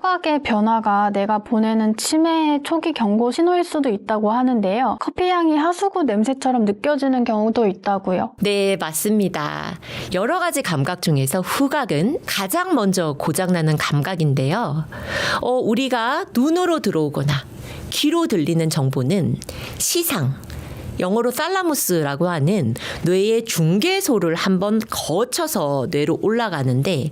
후각의 변화가 내가 보내는 치매의 초기 경고 신호일 수도 있다고 하는데요. 커피 향이 하수구 냄새처럼 느껴지는 경우도 있다고요. 네, 맞습니다. 여러 가지 감각 중에서 후각은 가장 먼저 고장나는 감각인데요. 우리가 눈으로 들어오거나 귀로 들리는 정보는 시상, 영어로 살라무스라고 하는 뇌의 중계소를 한번 거쳐서 뇌로 올라가는데,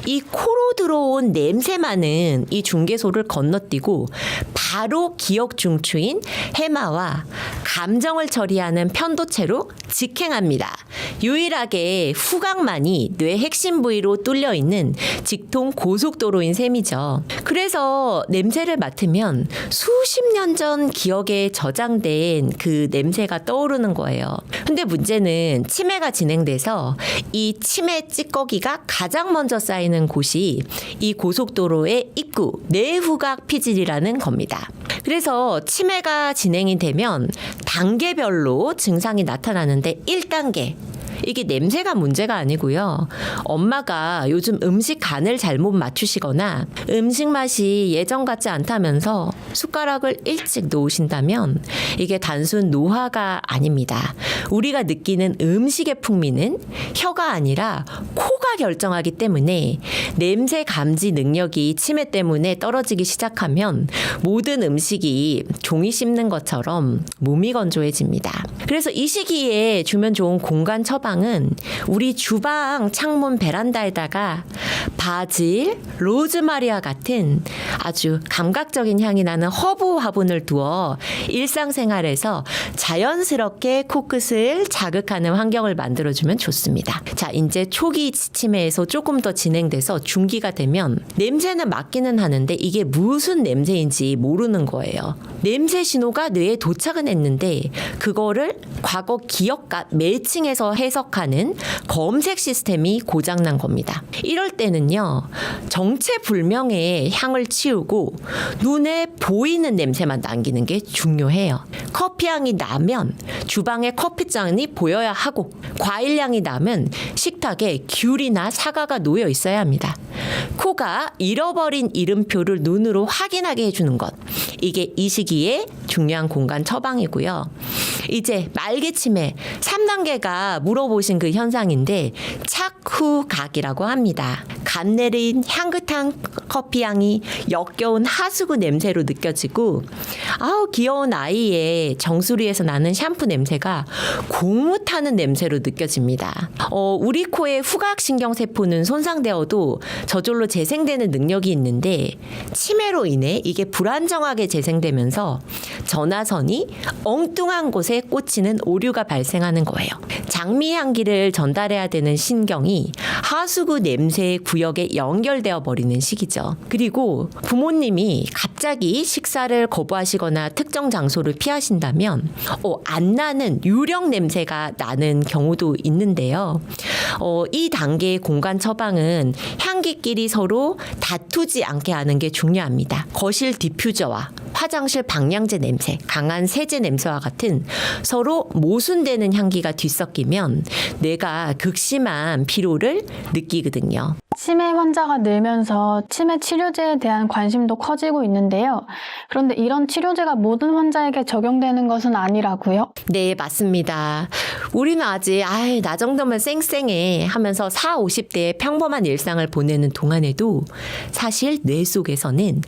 이 코로 들어온 냄새만은 이 중계소를 건너뛰고 바로 기억 중추인 해마와 감정을 처리하는 편도체로 직행합니다. 유일하게 후각만이 뇌 핵심 부위로 뚫려 있는 직통 고속도로인 셈이죠. 그래서 냄새를 맡으면 수십 년 전 기억에 저장된 그 냄새가 떠오르는 거예요. 근데 문제는 치매가 진행돼서 이 치매 찌꺼기가 가장 먼저 쌓이는 곳이 이 고속도로의 입구 내후각 피질이라는 겁니다. 그래서 치매가 진행이 되면 단계별로 증상이 나타나는데 1단계, 이게 냄새가 문제가 아니고요. 엄마가 요즘 음식 간을 잘못 맞추시거나 음식 맛이 예전 같지 않다면서 숟가락을 일찍 놓으신다면 이게 단순 노화가 아닙니다. 우리가 느끼는 음식의 풍미는 혀가 아니라 코가 결정하기 때문에 냄새 감지 능력이 치매 때문에 떨어지기 시작하면 모든 음식이 종이 씹는 것처럼 몸이 건조해집니다. 그래서 이 시기에 주면 좋은 공간 처방은 우리 주방 창문 베란다에다가 바질, 로즈마리와 같은 아주 감각적인 향이 나는 허브 화분을 두어 일상생활에서 자연스럽게 코끝을 자극하는 환경을 만들어주면 좋습니다. 자, 이제 초기 치매에서 조금 더 진행돼서 중기가 되면 냄새는 맡기는 하는데 이게 무슨 냄새인지 모르는 거예요. 냄새 신호가 뇌에 도착은 했는데 그거를 과거 기억과 매칭해서 해석하는 검색 시스템이 고장난 겁니다. 이럴 때는요, 정체불명의 향을 치우고 눈에 보이는 냄새만 남기는 게 중요해요. 커피향이 나면 주방에 커피잔이 보여야 하고, 과일향이 나면 식탁에 귤이나 사과가 놓여 있어야 합니다. 코가 잃어버린 이름표를 눈으로 확인하게 해주는 것, 이게 이 시기에 중요한 공간 처방이고요. 이제 말기치매 3단계가 물어보신 그 현상인데 착후각이라고 합니다. 간 내린 향긋한 커피향이 역겨운 하수구 냄새로 느껴지고, 귀여운 아이의 정수리에서 나는 샴푸 냄새가 고무 타는 냄새로 느껴집니다. 우리 코의 후각신경세포는 손상되어도 저절로 재생되는 능력이 있는데 치매로 인해 이게 불안정하게 재생되면서 전화선이 엉뚱한 곳에 꽂히는 오류가 발생하는 거예요. 장미 향기를 전달해야 되는 신경이 하수구 냄새의 구역에 연결되어 버리는 시기죠. 그리고 부모님이 갑자기 식사를 거부하시거나 특정 장소를 피하신다면 안 나는 유령 냄새가 나는 경우도 있는데요. 이 단계의 공간 처방은 향기끼리 서로 다투지 않게 하는 게 중요합니다. 거실 디퓨저와 화장실 방향제 냄새, 강한 세제 냄새와 같은 서로 모순되는 향기가 뒤섞이면 뇌가 극심한 피로를 느끼거든요. 치매 환자가 늘면서 치매 치료제에 대한 관심도 커지고 있는데요. 그런데 이런 치료제가 모든 환자에게 적용되는 것은 아니라고요? 네, 맞습니다. 우리는 아직 나 정도면 쌩쌩해 하면서 40, 50대의 평범한 일상을 보내는 동안에도 사실 뇌 속에서는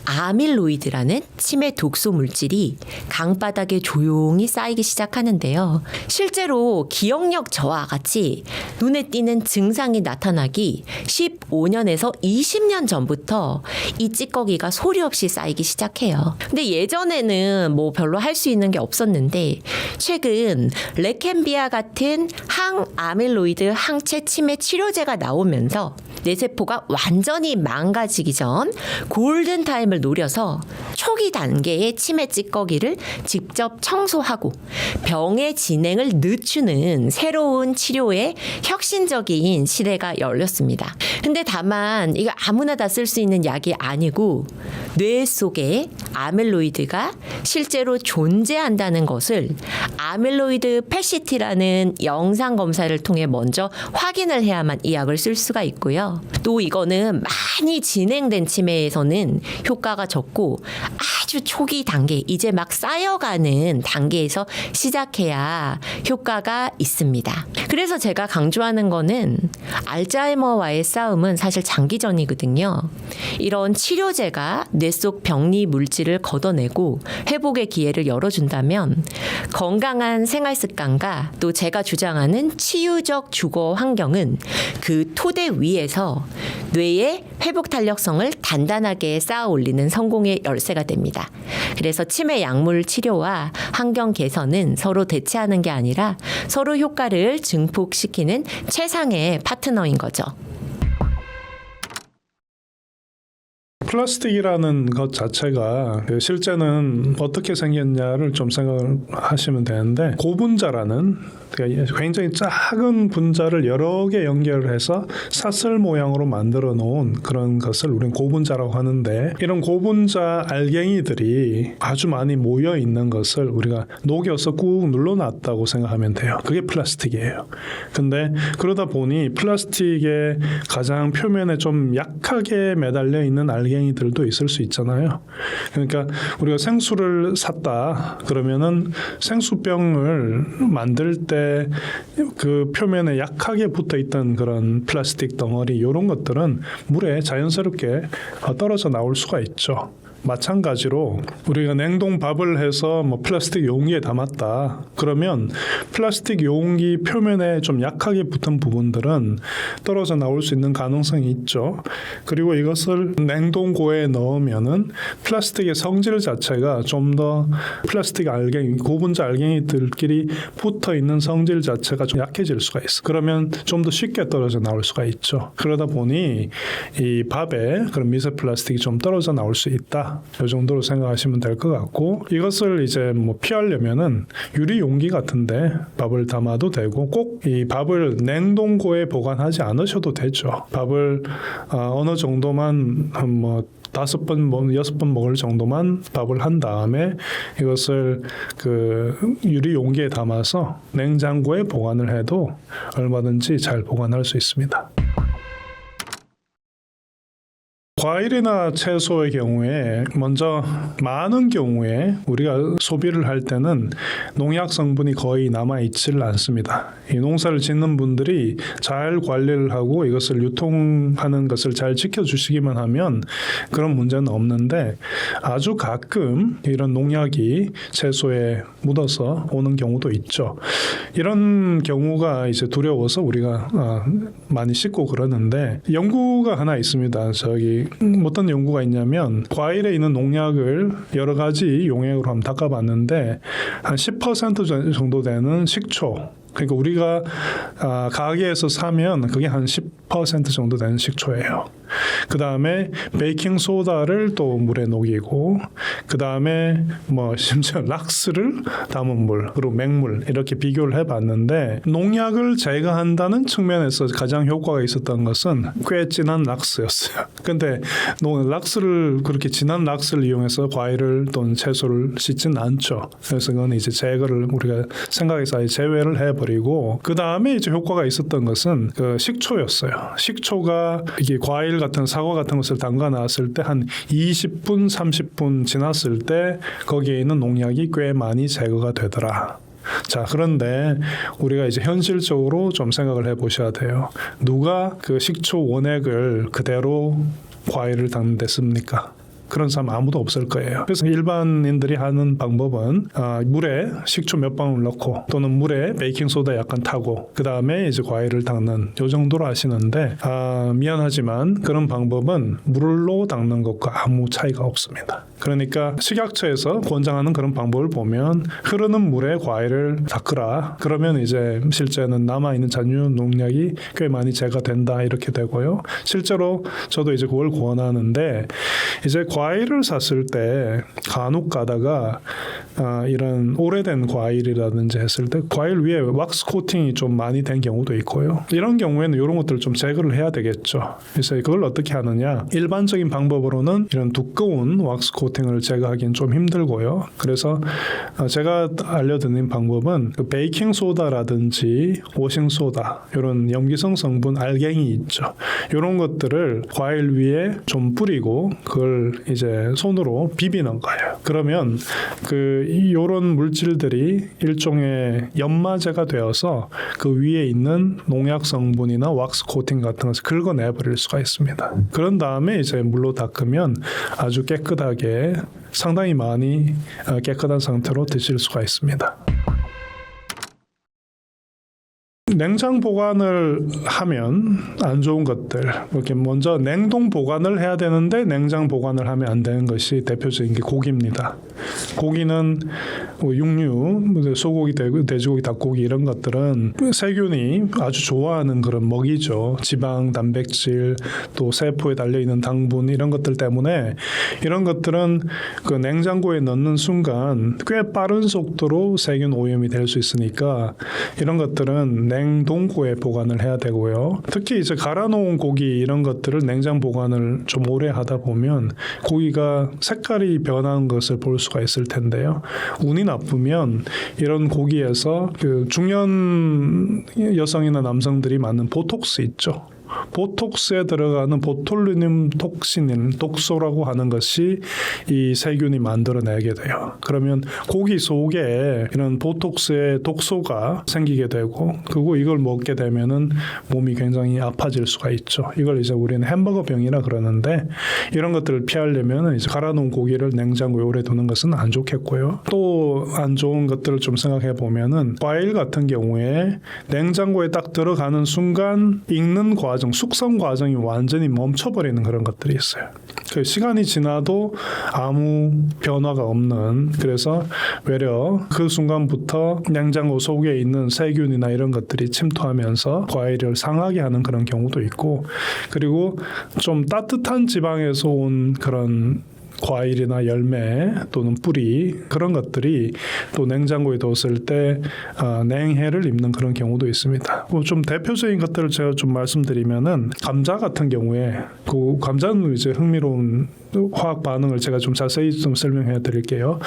아밀로이드라는 치매 독소 물질이 강바닥에 조용히 쌓이기 시작하는데요. 실제로 기억력 저하 같이 눈에 띄는 증상이 나타나기 15년에서 20년 전부터 이 찌꺼기가 소리 없이 쌓이기 시작해요. 근데 예전에는 별로 할 수 있는 게 없었는데 최근 레켐비아 같은 항아밀로이드 항체 치매 치료제가 나오면서 뇌세포가 완전히 망가지기 전 골든타임을 노려서 초기 단계의 치매 찌꺼기를 직접 청소하고 병의 진행을 늦추는 새로운 치료의 혁신적인 시대가 열렸습니다. 근데 다만 이거 아무나 다 쓸 수 있는 약이 아니고 뇌 속에 아밀로이드가 실제로 존재한다는 것을 아밀로이드 PET-CT라는 영상 검사를 통해 먼저 확인을 해야만 이 약을 쓸 수가 있고요. 또 이거는 많이 진행된 치매에서는 효과가 적고 아주 초기 단계, 이제 막 쌓여가는 단계에서 시작해야 효과가 있습니다. 그래서 제가 강조하는 거는 알츠하이머와의 싸움은 사실 장기전이거든요. 이런 치료제가 뇌 속 병리 물질을 걷어내고 회복의 기회를 열어준다면 건강한 생활 습관과 또 제가 주장하는 치유적 주거 환경은 그 토대 위에서 뇌의 회복 탄력성을 단단하게 쌓아 올리는 성공의 열쇠가 됩니다. 그래서 치매 약물 치료와 환경 개선은 서로 대체하는 게 아니라 서로 효과를 증폭시키는 최상의 파트너인 거죠. 플라스틱이라는 것 자체가 실제는 어떻게 생겼냐를 좀 생각을 하시면 되는데, 고분자라는 굉장히 작은 분자를 여러 개 연결해서 사슬 모양으로 만들어 놓은 그런 것을 우리는 고분자라고 하는데, 이런 고분자 알갱이들이 아주 많이 모여 있는 것을 우리가 녹여서 꾹 눌러놨다고 생각하면 돼요. 그게 플라스틱이에요. 근데 그러다 보니 플라스틱의 가장 표면에 좀 약하게 매달려 있는 알갱이들도 있을 수 있잖아요. 그러니까 우리가 생수를 샀다 그러면은 생수병을 만들 때 그 표면에 약하게 붙어 있던 그런 플라스틱 덩어리, 이런 것들은 물에 자연스럽게 떨어져 나올 수가 있죠. 마찬가지로 우리가 냉동 밥을 해서 뭐 플라스틱 용기에 담았다 그러면 플라스틱 용기 표면에 좀 약하게 붙은 부분들은 떨어져 나올 수 있는 가능성이 있죠. 그리고 이것을 냉동고에 넣으면은 플라스틱의 성질 자체가 좀 더 플라스틱 알갱이, 고분자 알갱이들끼리 붙어 있는 성질 자체가 좀 약해질 수가 있어. 그러면 좀 더 쉽게 떨어져 나올 수가 있죠. 그러다 보니 이 밥에 그런 미세 플라스틱이 좀 떨어져 나올 수 있다. 이 정도로 생각하시면 될 것 같고, 이것을 이제 뭐 피하려면은 유리 용기 같은데 밥을 담아도 되고, 꼭 이 밥을 냉동고에 보관하지 않으셔도 되죠. 밥을 어느 정도만 뭐 5번, 6번 먹을 정도만 밥을 한 다음에 이것을 그 유리 용기에 담아서 냉장고에 보관을 해도 얼마든지 잘 보관할 수 있습니다. 과일이나 채소의 경우에 먼저 많은 경우에 우리가 소비를 할 때는 농약 성분이 거의 남아있지를 않습니다. 이 농사를 짓는 분들이 잘 관리를 하고 이것을 유통하는 것을 잘 지켜주시기만 하면 그런 문제는 없는데, 아주 가끔 이런 농약이 채소에 묻어서 오는 경우도 있죠. 이런 경우가 이제 두려워서 우리가 많이 씻고 그러는데, 연구가 하나 있습니다. 어떤 연구가 있냐면 과일에 있는 농약을 여러 가지 용액으로 한번 닦아봤는데 한 10% 정도 되는 식초, 그러니까 우리가 가게에서 사면 그게 한 10% 정도 되는 식초예요. 그 다음에 베이킹 소다를 또 물에 녹이고, 그 다음에 뭐 심지어 락스를 담은 물, 그리고 맹물, 이렇게 비교를 해봤는데 농약을 제거한다는 측면에서 가장 효과가 있었던 것은 꽤 진한 락스였어요. 근데 그렇게 진한 락스를 이용해서 과일을 또는 채소를 씻진 않죠. 그래서 그건 이제 제거를 우리가 생각해서 아예 제외를 해버리고, 그 다음에 이제 효과가 있었던 것은 그 식초였어요. 식초가 이게 과일 같은 사과 같은 것을 담가 놨을 때 한 20분, 30분 지났을 때 거기에 있는 농약이 꽤 많이 제거가 되더라. 자, 그런데 우리가 이제 현실적으로 좀 생각을 해보셔야 돼요. 누가 그 식초 원액을 그대로 과일을 담는 데 씁니까? 그런 사람 아무도 없을 거예요. 그래서 일반인들이 하는 방법은 물에 식초 몇 방울 넣고 또는 물에 베이킹소다 약간 타고 그 다음에 이제 과일을 닦는 요 정도로 하시는데, 미안하지만 그런 방법은 물로 닦는 것과 아무 차이가 없습니다. 그러니까 식약처에서 권장하는 그런 방법을 보면 흐르는 물에 과일을 닦으라. 그러면 이제 실제는 남아있는 잔류 농약이 꽤 많이 제거된다 이렇게 되고요. 실제로 저도 이제 그걸 권하는데 이제 과일을 샀을 때 간혹 가다가 이런 오래된 과일이라든지 했을 때 과일 위에 왁스 코팅이 좀 많이 된 경우도 있고요. 이런 경우에는 이런 것들을 좀 제거를 해야 되겠죠. 그래서 그걸 어떻게 하느냐? 일반적인 방법으로는 이런 두꺼운 왁스 코팅을 제거하기는 좀 힘들고요. 그래서 제가 알려드린 방법은 그 베이킹 소다라든지 워싱 소다 이런 염기성 성분 알갱이 있죠. 이런 것들을 과일 위에 좀 뿌리고 그걸 이제 손으로 비비는 거예요. 그러면 이런 물질들이 일종의 연마제가 되어서 그 위에 있는 농약 성분이나 왁스 코팅 같은 것을 긁어내버릴 수가 있습니다. 그런 다음에 이제 물로 닦으면 아주 깨끗하게 상당히 많이 깨끗한 상태로 드실 수가 있습니다. 냉장 보관을 하면 안 좋은 것들 이렇게 먼저 냉동 보관을 해야 되는데 냉장 보관을 하면 안 되는 것이 대표적인 게 고기입니다. 고기는 육류, 소고기, 돼지고기, 닭고기 이런 것들은 세균이 아주 좋아하는 그런 먹이죠. 지방, 단백질, 또 세포에 달려있는 당분 이런 것들 때문에 이런 것들은 그 냉장고에 넣는 순간 꽤 빠른 속도로 세균 오염이 될 수 있으니까 이런 것들은 냉동고에 보관을 해야 되고요. 특히 이제 갈아놓은 고기 이런 것들을 냉장 보관을 좀 오래 하다 보면 고기가 색깔이 변하는 것을 볼 수가 있을 텐데요. 운이 나쁘면 이런 고기에서 그 중년 여성이나 남성들이 맞는 보톡스 있죠. 보톡스에 들어가는 보톨리눔 톡신, 독소라고 하는 것이 이 세균이 만들어내게 돼요. 그러면 고기 속에 이런 보톡스의 독소가 생기게 되고, 그리고 이걸 먹게 되면은 몸이 굉장히 아파질 수가 있죠. 이걸 이제 우리는 햄버거병이라 그러는데, 이런 것들을 피하려면 이제 갈아놓은 고기를 냉장고에 오래 두는 것은 안 좋겠고요. 또 안 좋은 것들을 좀 생각해 보면은 과일 같은 경우에 냉장고에 딱 들어가는 순간 익는 과정, 숙성 과정이 완전히 멈춰버리는 그런 것들이 있어요. 그 시간이 지나도 아무 변화가 없는, 그래서 외려 그 순간부터 냉장고 속에 있는 세균이나 이런 것들이 침투하면서 과일을 상하게 하는 그런 경우도 있고, 그리고 좀 따뜻한 지방에서 온 그런 과일이나 열매 또는 뿌리 그런 것들이 또 냉장고에 뒀을 때 냉해를 입는 그런 경우도 있습니다. 좀 대표적인 것들을 제가 좀 말씀드리면은 감자 같은 경우에 그 감자는 이제 흥미로운 화학 반응을 제가 좀 자세히 좀 설명해 드릴게요.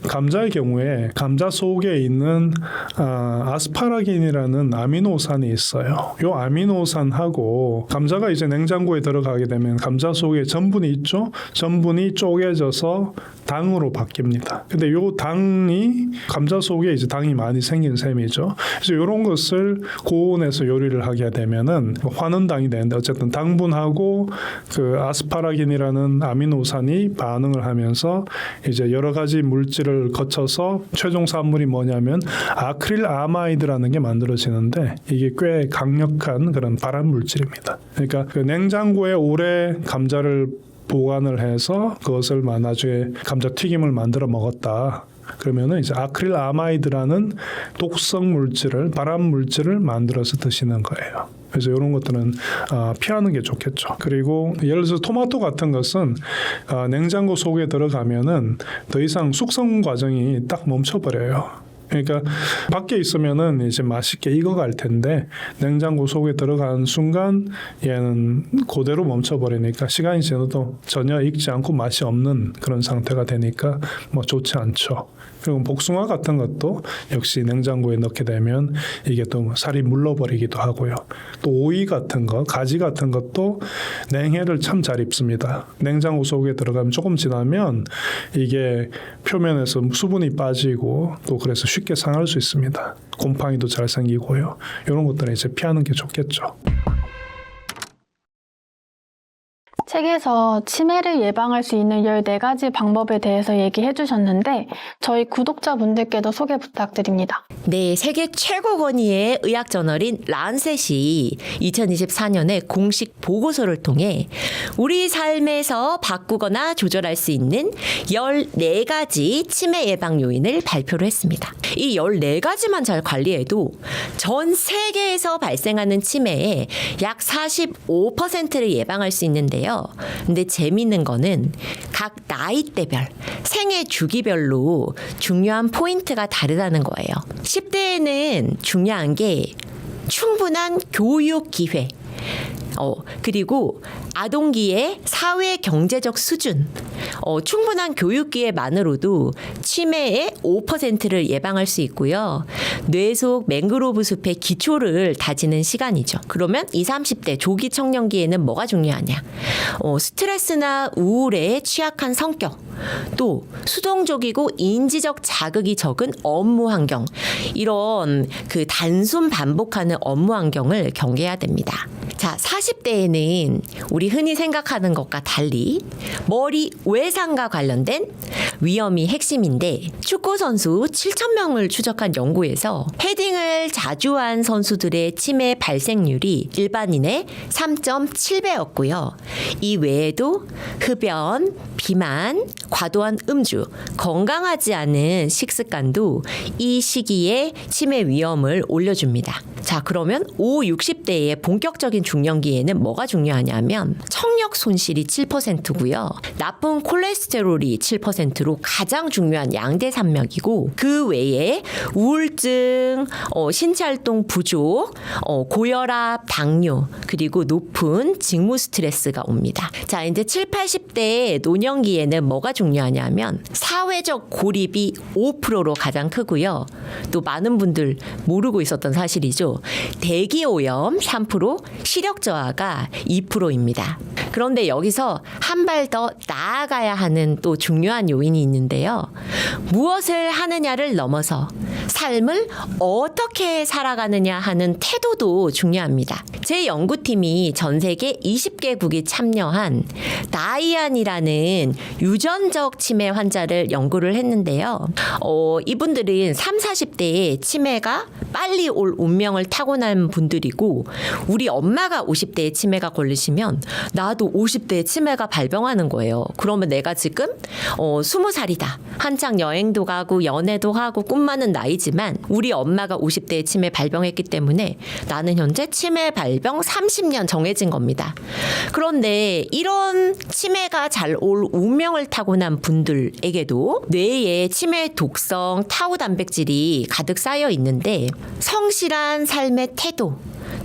감자의 경우에 감자 속에 있는 아스파라긴이라는 아미노산이 있어요. 이 아미노산하고 감자가 이제 냉장고에 들어가게 되면 감자 속에 전분이 있죠. 전분이 쪼개져서 당으로 바뀝니다. 근데 이 당이 감자 속에 이제 당이 많이 생긴 셈이죠. 그래서 이런 것을 고온에서 요리를 하게 되면은 환원당이 되는데 어쨌든 당분하고 그 아스파라긴이라는 아미노산이 반응을 하면서 이제 여러 가지 물질을 거쳐서 최종 산물이 뭐냐면 아크릴 아마이드라는 게 만들어지는데 이게 꽤 강력한 그런 발암 물질입니다. 그러니까 그 냉장고에 오래 감자를 보관을 해서 그것을 나중에 감자튀김을 만들어 먹었다. 그러면은 이제 아크릴 아마이드라는 독성 물질을, 발암 물질을 만들어서 드시는 거예요. 그래서 이런 것들은 피하는 게 좋겠죠. 그리고 예를 들어서 토마토 같은 것은 냉장고 속에 들어가면은 더 이상 숙성 과정이 딱 멈춰버려요. 그러니까 밖에 있으면은 이제 맛있게 익어갈 텐데 냉장고 속에 들어가는 순간 얘는 그대로 멈춰버리니까 시간이 지나도 전혀 익지 않고 맛이 없는 그런 상태가 되니까 뭐 좋지 않죠. 그리고 복숭아 같은 것도 역시 냉장고에 넣게 되면 이게 또 살이 물러버리기도 하고요. 또 오이 같은 거, 가지 같은 것도 냉해를 참 잘 입습니다. 냉장고 속에 들어가면 조금 지나면 이게 표면에서 수분이 빠지고 또 그래서 쉽게 상할 수 있습니다. 곰팡이도 잘 생기고요. 이런 것들은 이제 피하는 게 좋겠죠. 책에서 치매를 예방할 수 있는 14가지 방법에 대해서 얘기해 주셨는데 저희 구독자분들께도 소개 부탁드립니다. 네, 세계 최고 권위의 의학 저널인 란셋이 2024년에 공식 보고서를 통해 우리 삶에서 바꾸거나 조절할 수 있는 14가지 치매 예방 요인을 발표를 했습니다. 이 14가지만 잘 관리해도 전 세계에서 발생하는 치매의 약 45%를 예방할 수 있는데요. 근데 재미있는 거는 각 나이대별, 생애 주기별로 중요한 포인트가 다르다는 거예요. 10대에는 중요한 게 충분한 교육 기회, 그리고 아동기의 사회 경제적 수준, 충분한 교육 기회만으로도 치매의 5%를 예방할 수 있고요. 뇌 속 맹그로브 숲의 기초를 다지는 시간이죠. 그러면 20, 30대 조기 청년기에는 뭐가 중요하냐? 스트레스나 우울에 취약한 성격, 또 수동적이고 인지적 자극이 적은 업무 환경, 이런 그 단순 반복하는 업무 환경을 경계해야 됩니다. 자, 40대에는 우리 흔히 생각하는 것과 달리 머리 외상과 관련된 위험이 핵심인데, 축구선수 7,000명을 추적한 연구에서 헤딩을 자주 한 선수들의 치매 발생률이 일반인의 3.7배였고요. 이 외에도 흡연, 비만, 과도한 음주, 건강하지 않은 식습관도 이 시기에 치매 위험을 올려줍니다. 자, 그러면 60대의 본격적인 중년기에는 뭐가 중요하냐면 청력 손실이 7%고요. 나쁜 콜레스테롤이 7%로 가장 중요한 양대 산맥이고, 그 외에 우울증, 신체 활동 부족, 고혈압, 당뇨, 그리고 높은 직무 스트레스가 옵니다. 자, 이제 7, 80대의 노년기에는 뭐가 중요하냐면 사회적 고립이 5%로 가장 크고요. 또 많은 분들 모르고 있었던 사실이죠. 대기오염 3%, 시력 저하가 2%입니다. 그런데 여기서 한 발 더 나아가야 하는 또 중요한 요인이 있는데요. 무엇을 하느냐를 넘어서 삶을 어떻게 살아가느냐 하는 태도도 중요합니다. 제 연구팀이 전 세계 20개국이 참여한 다이안이라는 유전적 치매 환자를 연구를 했는데요. 이분들은 30, 40대에 치매가 빨리 올 운명을 타고난 분들이고, 우리 엄마가 50대에 치매가 걸리시면 나도 50대에 치매가 발병하는 거예요. 그러면 내가 지금 20살이다. 한창 여행도 가고 연애도 하고 꿈 많은 나이지만 우리 엄마가 50대에 치매 발병했기 때문에 나는 현재 치매 발병 30년 정해진 겁니다. 그런데 이런 치매가 잘 올 운명을 타고난 분들에게도 뇌에 치매 독성 타우 단백질이 가득 쌓여 있는데, 성실한 삶의 태도,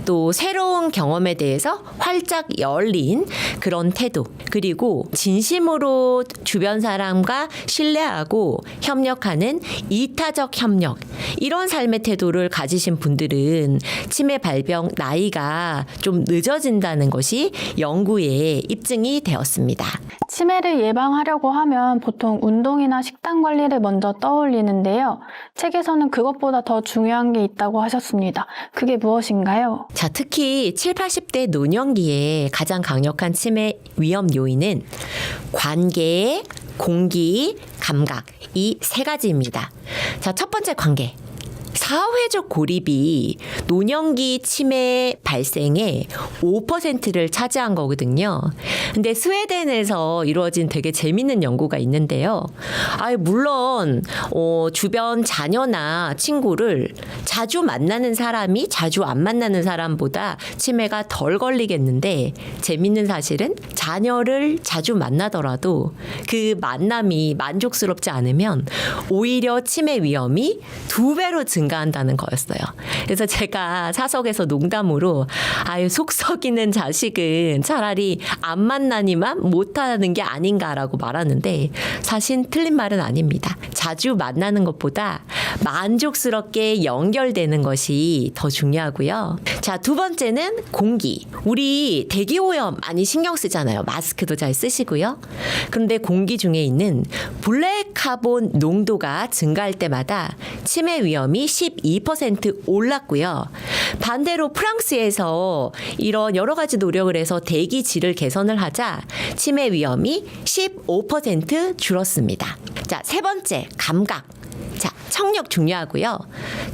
또 새로운 경험에 대해서 활짝 열린 그런 태도, 그리고 진심으로 주변 사람과 신뢰하고 협력하는 이타적 협력, 이런 삶의 태도를 가지신 분들은 치매 발병 나이가 좀 늦어진다는 것이 연구에 입증이 되었습니다. 치매를 예방하려고 하면 보통 운동이나 식단 관리를 먼저 떠올리는데요. 책에서는 그것보다 더 중요한 게 있다고 하셨습니다. 그게 무엇인가요? 자, 특히 7, 80대 노년기에 가장 강력한 치매 위험 요인은 관계, 공기, 감각, 이 세 가지입니다. 자, 첫 번째 관계. 사회적 고립이 노년기 치매 발생의 5%를 차지한 거거든요. 근데 스웨덴에서 이루어진 되게 재밌는 연구가 있는데요. 물론 주변 자녀나 친구를 자주 만나는 사람이 자주 안 만나는 사람보다 치매가 덜 걸리겠는데, 재밌는 사실은 자녀를 자주 만나더라도 그 만남이 만족스럽지 않으면 오히려 치매 위험이 2배로 증가한다는 거였어요. 그래서 제가 사석에서 농담으로 속 썩이는 자식은 차라리 안 만나니만 못하는 게 아닌가라고 말하는데, 사실 틀린 말은 아닙니다. 자주 만나는 것보다 만족스럽게 연결되는 것이 더 중요하고요. 자, 두 번째는 공기. 우리 대기오염 많이 신경 쓰잖아요. 마스크도 잘 쓰시고요. 그런데 공기 중에 있는 블랙카본 농도가 증가할 때마다 치매 위험이 12% 올랐고요. 반대로 프랑스에서 이런 여러 가지 노력을 해서 대기 질을 개선을 하자 치매 위험이 15% 줄었습니다. 자, 세 번째, 감각. 자, 청력 중요하고요.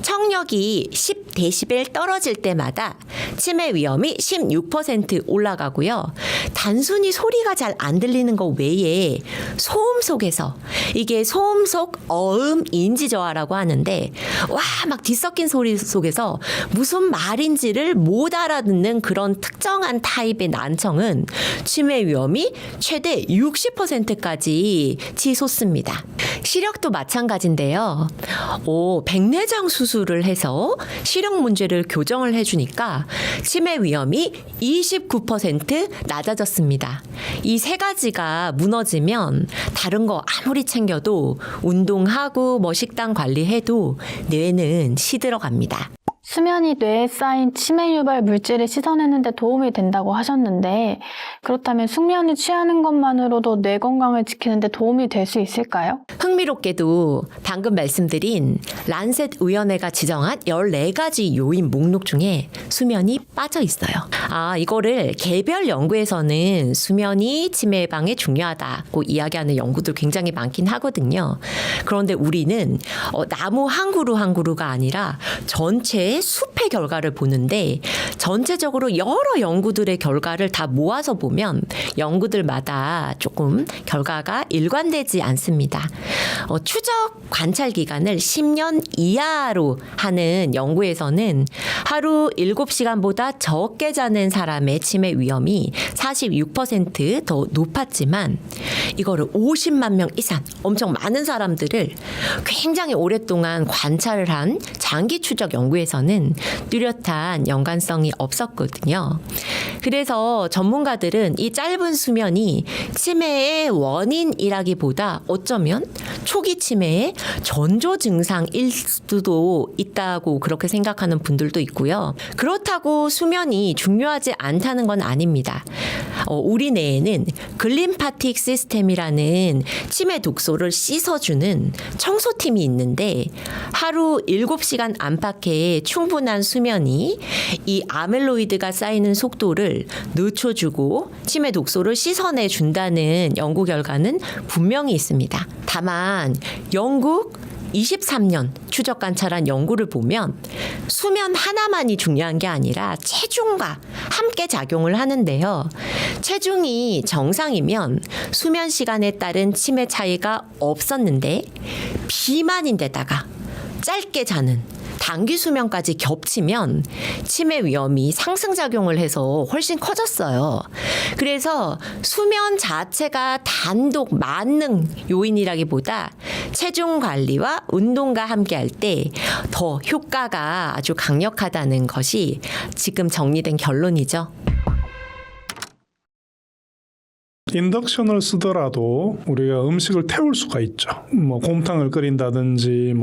청력이 10데시벨 떨어질 때마다 치매 위험이 16% 올라가고요. 단순히 소리가 잘 안 들리는 것 외에 소음 속에서, 이게 소음 속 어음 인지 저하라고 하는데, 와, 막 뒤섞인 소리 속에서 무슨 말인지를 못 알아듣는 그런 특정한 타입의 난청은 치매 위험이 최대 60%까지 치솟습니다. 시력도 마찬가지인데요. 백내장 수술을 해서 시력 문제를 교정을 해주니까 치매 위험이 29% 낮아졌습니다. 이 세 가지가 무너지면 다른 거 아무리 챙겨도, 운동하고 식단 관리해도 뇌는 시들어갑니다. 수면이 뇌에 쌓인 치매 유발 물질을 씻어내는 데 도움이 된다고 하셨는데, 그렇다면 숙면을 취하는 것만으로도 뇌 건강을 지키는 데 도움이 될 수 있을까요? 흥미롭게도 방금 말씀드린 란셋 의원회가 지정한 14가지 요인 목록 중에 수면이 빠져 있어요. 이거를 개별 연구에서는 수면이 치매 예방에 중요하다고 이야기하는 연구들 굉장히 많긴 하거든요. 그런데 우리는 나무 한 그루 한 그루가 아니라 전체 숲의 결과를 보는데, 전체적으로 여러 연구들의 결과를 다 모아서 보면 연구들마다 조금 결과가 일관되지 않습니다. 추적 관찰 기간을 10년 이하로 하는 연구에서는 하루 7시간보다 적게 자는 사람의 치매 위험이 46% 높았지만, 이거를 50만 명 이상, 엄청 많은 사람들을 굉장히 오랫동안 관찰을 한 장기 추적 연구에서는 뚜렷한 연관성이 없었거든요. 그래서 전문가들은 이 짧은 수면이 치매의 원인이라기보다 어쩌면 초기 치매의 전조 증상일 수도 있다고 그렇게 생각하는 분들도 있고요. 그렇다고 수면이 중요하지 않다는 건 아닙니다. 우리 뇌에는 글림파틱 시스템이라는 치매 독소를 씻어주는 청소팀이 있는데, 하루 7시간 안팎의 충분한 수면이 이 아멜로이드가 쌓이는 속도를 늦춰주고 치매 독소를 씻어내 준다는 연구 결과는 분명히 있습니다. 다만 영국 23년 추적 관찰한 연구를 보면 수면 하나만이 중요한 게 아니라 체중과 함께 작용을 하는데요. 체중이 정상이면 수면 시간에 따른 치매 차이가 없었는데, 비만인데다가 짧게 자는 단기 수면까지 겹치면 치매 위험이 상승작용을 해서 훨씬 커졌어요. 그래서 수면 자체가 단독 만능 요인이라기보다 체중 관리와 운동과 함께할 때 더 효과가 아주 강력하다는 것이 지금 정리된 결론이죠. 인덕션을 쓰더라도 우리가 음식을 태울 수가 있죠. 곰탕을 끓인다든지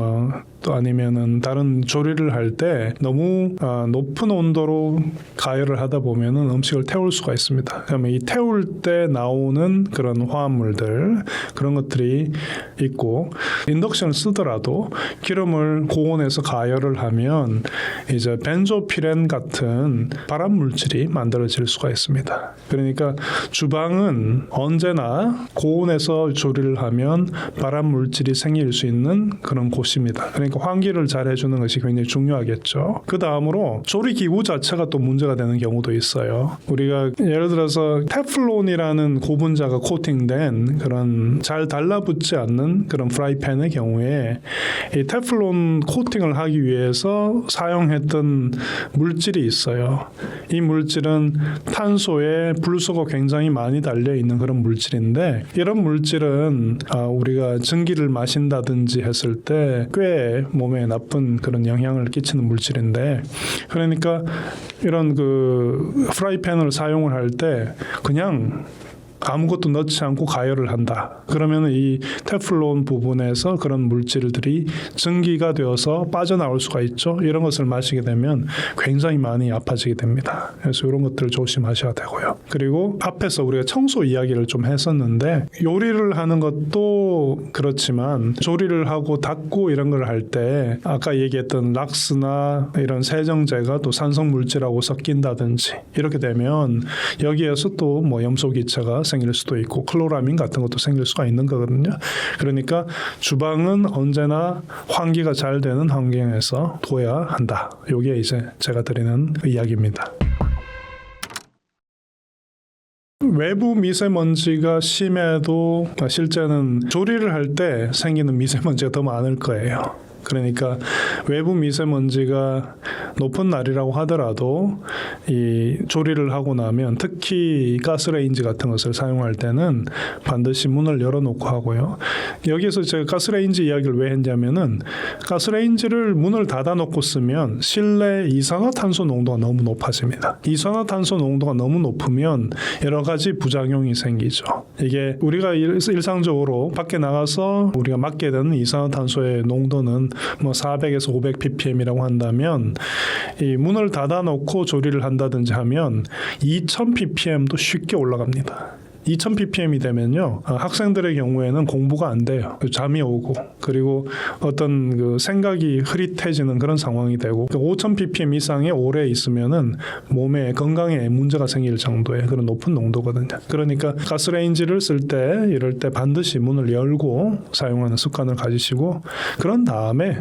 또 아니면은 다른 조리를 할 때 너무 높은 온도로 가열을 하다 보면은 음식을 태울 수가 있습니다. 그러면 이 태울 때 나오는 그런 화합물들, 그런 것들이 있고, 인덕션을 쓰더라도 기름을 고온에서 가열을 하면 이제 벤조피렌 같은 발암 물질이 만들어질 수가 있습니다. 그러니까 주방은 언제나 고온에서 조리를 하면 발암 물질이 생길 수 있는 그런 곳입니다. 그러니까 환기를 잘 해주는 것이 굉장히 중요하겠죠. 그 다음으로 조리 기구 자체가 또 문제가 되는 경우도 있어요. 우리가 예를 들어서 테플론이라는 고분자가 코팅된 그런 잘 달라붙지 않는 그런 프라이팬의 경우에 이 테플론 코팅을 하기 위해서 사용했던 물질이 있어요. 이 물질은 탄소에 불소가 굉장히 많이 달려 있는 그런 물질인데, 이런 물질은 우리가 전기를 마신다든지 했을 때 꽤 몸에 나쁜 그런 영향을 끼치는 물질인데, 그러니까 이런 그 프라이팬을 사용을 할 때 그냥 아무것도 넣지 않고 가열을 한다. 그러면 이 테플론 부분에서 그런 물질들이 증기가 되어서 빠져나올 수가 있죠. 이런 것을 마시게 되면 굉장히 많이 아파지게 됩니다. 그래서 이런 것들을 조심하셔야 되고요. 그리고 앞에서 우리가 청소 이야기를 좀 했었는데 요리를 하는 것도 그렇지만 조리를 하고 닦고 이런 걸 할 때 아까 얘기했던 락스나 이런 세정제가 또 산성 물질하고 섞인다든지 이렇게 되면 여기에서 또 뭐 염소 기체가 생길 수도 있고 클로라민 같은 것도 생길 수가 있는 거거든요. 그러니까 주방은 언제나 환기가 잘 되는 환경에서 둬야 한다. 이게 이제 제가 드리는 이야기입니다. 외부 미세먼지가 심해도 실제는 조리를 할 때 생기는 미세먼지가 더 많을 거예요. 그러니까 외부 미세먼지가 높은 날이라고 하더라도 이 조리를 하고 나면 특히 가스레인지 같은 것을 사용할 때는 반드시 문을 열어놓고 하고요. 여기서 제가 가스레인지 이야기를 왜 했냐면은 가스레인지를 문을 닫아놓고 쓰면 실내 이산화탄소 농도가 너무 높아집니다. 이산화탄소 농도가 너무 높으면 여러 가지 부작용이 생기죠. 이게 우리가 일상적으로 밖에 나가서 우리가 맡게 되는 이산화탄소의 농도는 뭐 400에서 500 ppm이라고 한다면 이 문을 닫아놓고 조리를 한다든지 하면 2000 ppm도 쉽게 올라갑니다. 2000 ppm이 되면요 학생들의 경우에는 공부가 안 돼요. 잠이 오고 그리고 어떤 그 생각이 흐릿해지는 그런 상황이 되고 5000 ppm 이상에 오래 있으면은 몸에 건강에 문제가 생길 정도의 그런 높은 농도거든요. 그러니까 가스레인지를 쓸 때 이럴 때 반드시 문을 열고 사용하는 습관을 가지시고 그런 다음에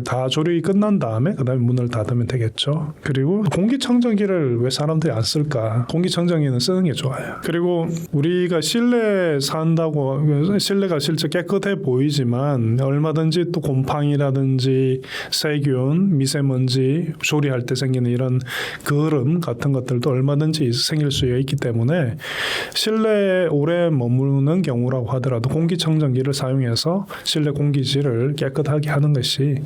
다 조리 끝난 다음에 그다음에 문을 닫으면 되겠죠. 그리고 공기청정기를 왜 사람들이 안 쓸까? 공기청정기는 쓰는 게 좋아요. 그리고 우리가 실내에 산다고 실내가 실제 깨끗해 보이지만 얼마든지 또 곰팡이라든지 세균, 미세먼지 조리할 때 생기는 이런 거름 같은 것들도 얼마든지 생길 수 있기 때문에 실내에 오래 머무는 경우라고 하더라도 공기청정기를 사용해서 실내 공기질을 깨끗하게 하는 것이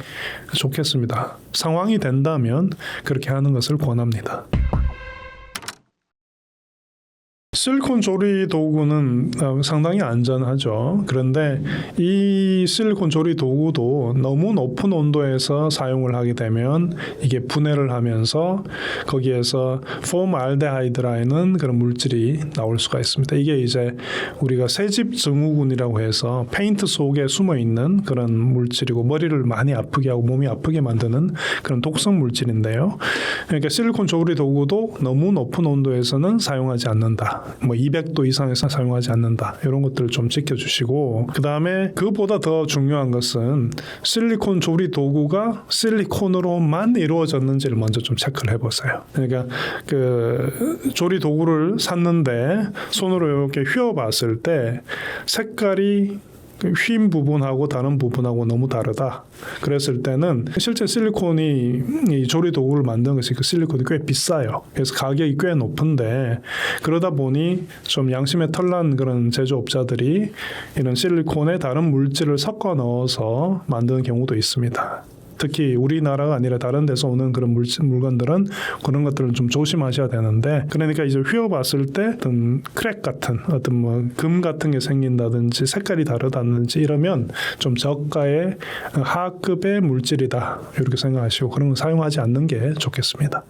좋겠습니다. 상황이 된다면 그렇게 하는 것을 권합니다. 실리콘 조리 도구는 상당히 안전하죠. 그런데 이 실리콘 조리 도구도 너무 높은 온도에서 사용을 하게 되면 이게 분해를 하면서 거기에서 포말데하이드라는 그런 물질이 나올 수가 있습니다. 이게 이제 우리가 새집 증후군이라고 해서 페인트 속에 숨어 있는 그런 물질이고 머리를 많이 아프게 하고 몸이 아프게 만드는 그런 독성 물질인데요. 그러니까 실리콘 조리 도구도 너무 높은 온도에서는 사용하지 않는다. 뭐 200도 이상에서 사용하지 않는다. 이런 것들을 좀 지켜주시고 그 다음에 그보다 더 중요한 것은 실리콘 조리 도구가 실리콘으로만 이루어졌는지를 먼저 좀 체크를 해보세요. 그러니까 그 조리 도구를 샀는데 손으로 이렇게 휘어봤을 때 색깔이 휜 부분하고 다른 부분하고 너무 다르다. 그랬을 때는 실제 실리콘이 이 조리 도구를 만드는 것이 그 실리콘이 꽤 비싸요. 그래서 가격이 꽤 높은데 그러다 보니 좀 양심에 털난 그런 제조업자들이 이런 실리콘에 다른 물질을 섞어 넣어서 만드는 경우도 있습니다. 특히 우리나라가 아니라 다른 데서 오는 그런 물건들은 그런 것들은 좀 조심하셔야 되는데 그러니까 이제 휘어봤을 때 어떤 크랙 같은 어떤 뭐 금 같은 게 생긴다든지 색깔이 다르다든지 이러면 좀 저가의 하급의 물질이다 이렇게 생각하시고 그런 거 사용하지 않는 게 좋겠습니다.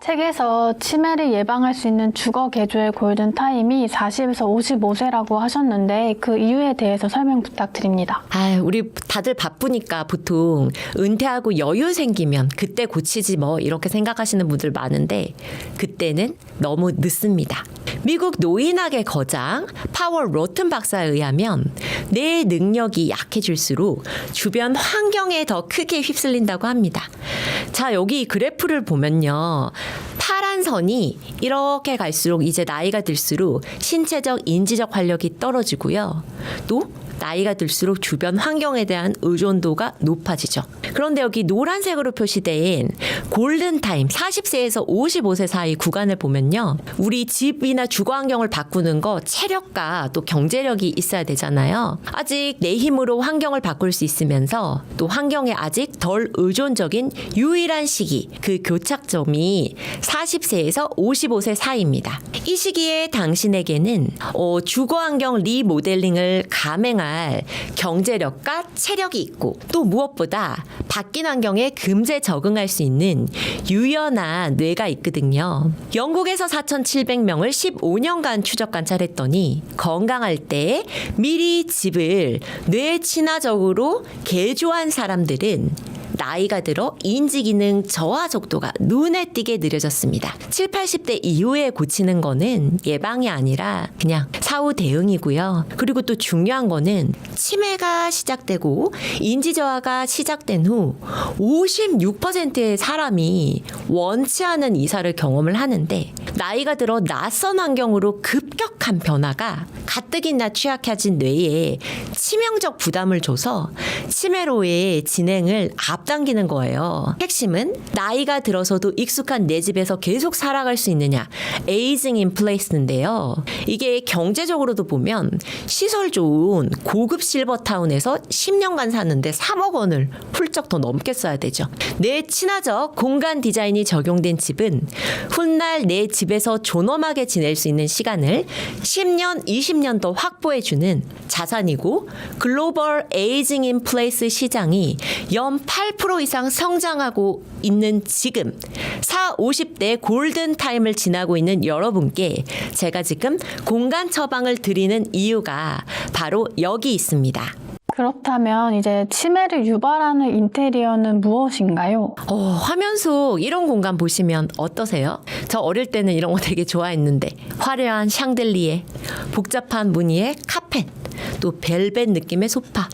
책에서 치매를 예방할 수 있는 주거 개조의 골든타임이 40에서 55세라고 하셨는데 그 이유에 대해서 설명 부탁드립니다. 우리 다들 바쁘니까 보통 은퇴하고 여유 생기면 그때 고치지 뭐 이렇게 생각하시는 분들 많은데 그때는 너무 늦습니다. 미국 노인학의 거장 파월 로튼 박사에 의하면 뇌의 능력이 약해질수록 주변 환경에 더 크게 휩쓸린다고 합니다. 자, 여기 그래프를 보면요. 파란 선이 이렇게 갈수록 이제 나이가 들수록 신체적, 인지적 활력이 떨어지고요. 또 나이가 들수록 주변 환경에 대한 의존도가 높아지죠. 그런데 여기 노란색으로 표시된 골든타임 40세에서 55세 사이 구간을 보면요. 우리 집이나 주거 환경을 바꾸는 거 체력과 또 경제력이 있어야 되잖아요. 아직 내 힘으로 환경을 바꿀 수 있으면서 또 환경에 아직 덜 의존적인 유일한 시기, 그 교착점이 40세에서 55세 사이입니다. 이 시기에 당신에게는 주거 환경 리모델링을 감행할 경제력과 체력이 있고 또 무엇보다 바뀐 환경에 금세 적응할 수 있는 유연한 뇌가 있거든요. 영국에서 4,700명을 15년간 추적 관찰했더니 건강할 때 미리 집을 뇌 친화적으로 개조한 사람들은 나이가 들어 인지기능 저하 속도가 눈에 띄게 느려졌습니다. 7, 80대 이후에 고치는 거는 예방이 아니라 그냥 사후 대응이고요. 그리고 또 중요한 거는 치매가 시작되고 인지 저하가 시작된 후 56%의 사람이 원치 않은 이사를 경험을 하는데 나이가 들어 낯선 환경으로 급격한 변화가 가뜩이나 취약해진 뇌에 치명적 부담을 줘서 치매로의 진행을 앞당기는 거예요. 핵심은 나이가 들어서도 익숙한 내 집에서 계속 살아갈 수 있느냐, 에이징 인 플레이스인데요. 이게 경제적으로도 보면 시설 좋은 고급 실버타운에서 10년간 사는데 3억 원을 훌쩍 더 넘게 써야 되죠. 내 친화적 공간 디자인이 적용된 집은 훗날 내 집에서 존엄하게 지낼 수 있는 시간을 10년, 20년 더 확보해주는 자산이고 글로벌 에이징 인 플레이스 시장이 연 8% 이상 성장하고 있는 지금 40, 50대 골든타임을 지나고 있는 여러분께 제가 지금 공간 처방을 드리는 이유가 바로 여기 있습니다. 그렇다면 이제 치매를 유발하는 인테리어는 무엇인가요? 화면 속 이런 공간 보시면 어떠세요? 저 어릴 때는 이런 거 되게 좋아했는데 화려한 샹들리에, 복잡한 무늬의 카펫, 또 벨벳 느낌의 소파.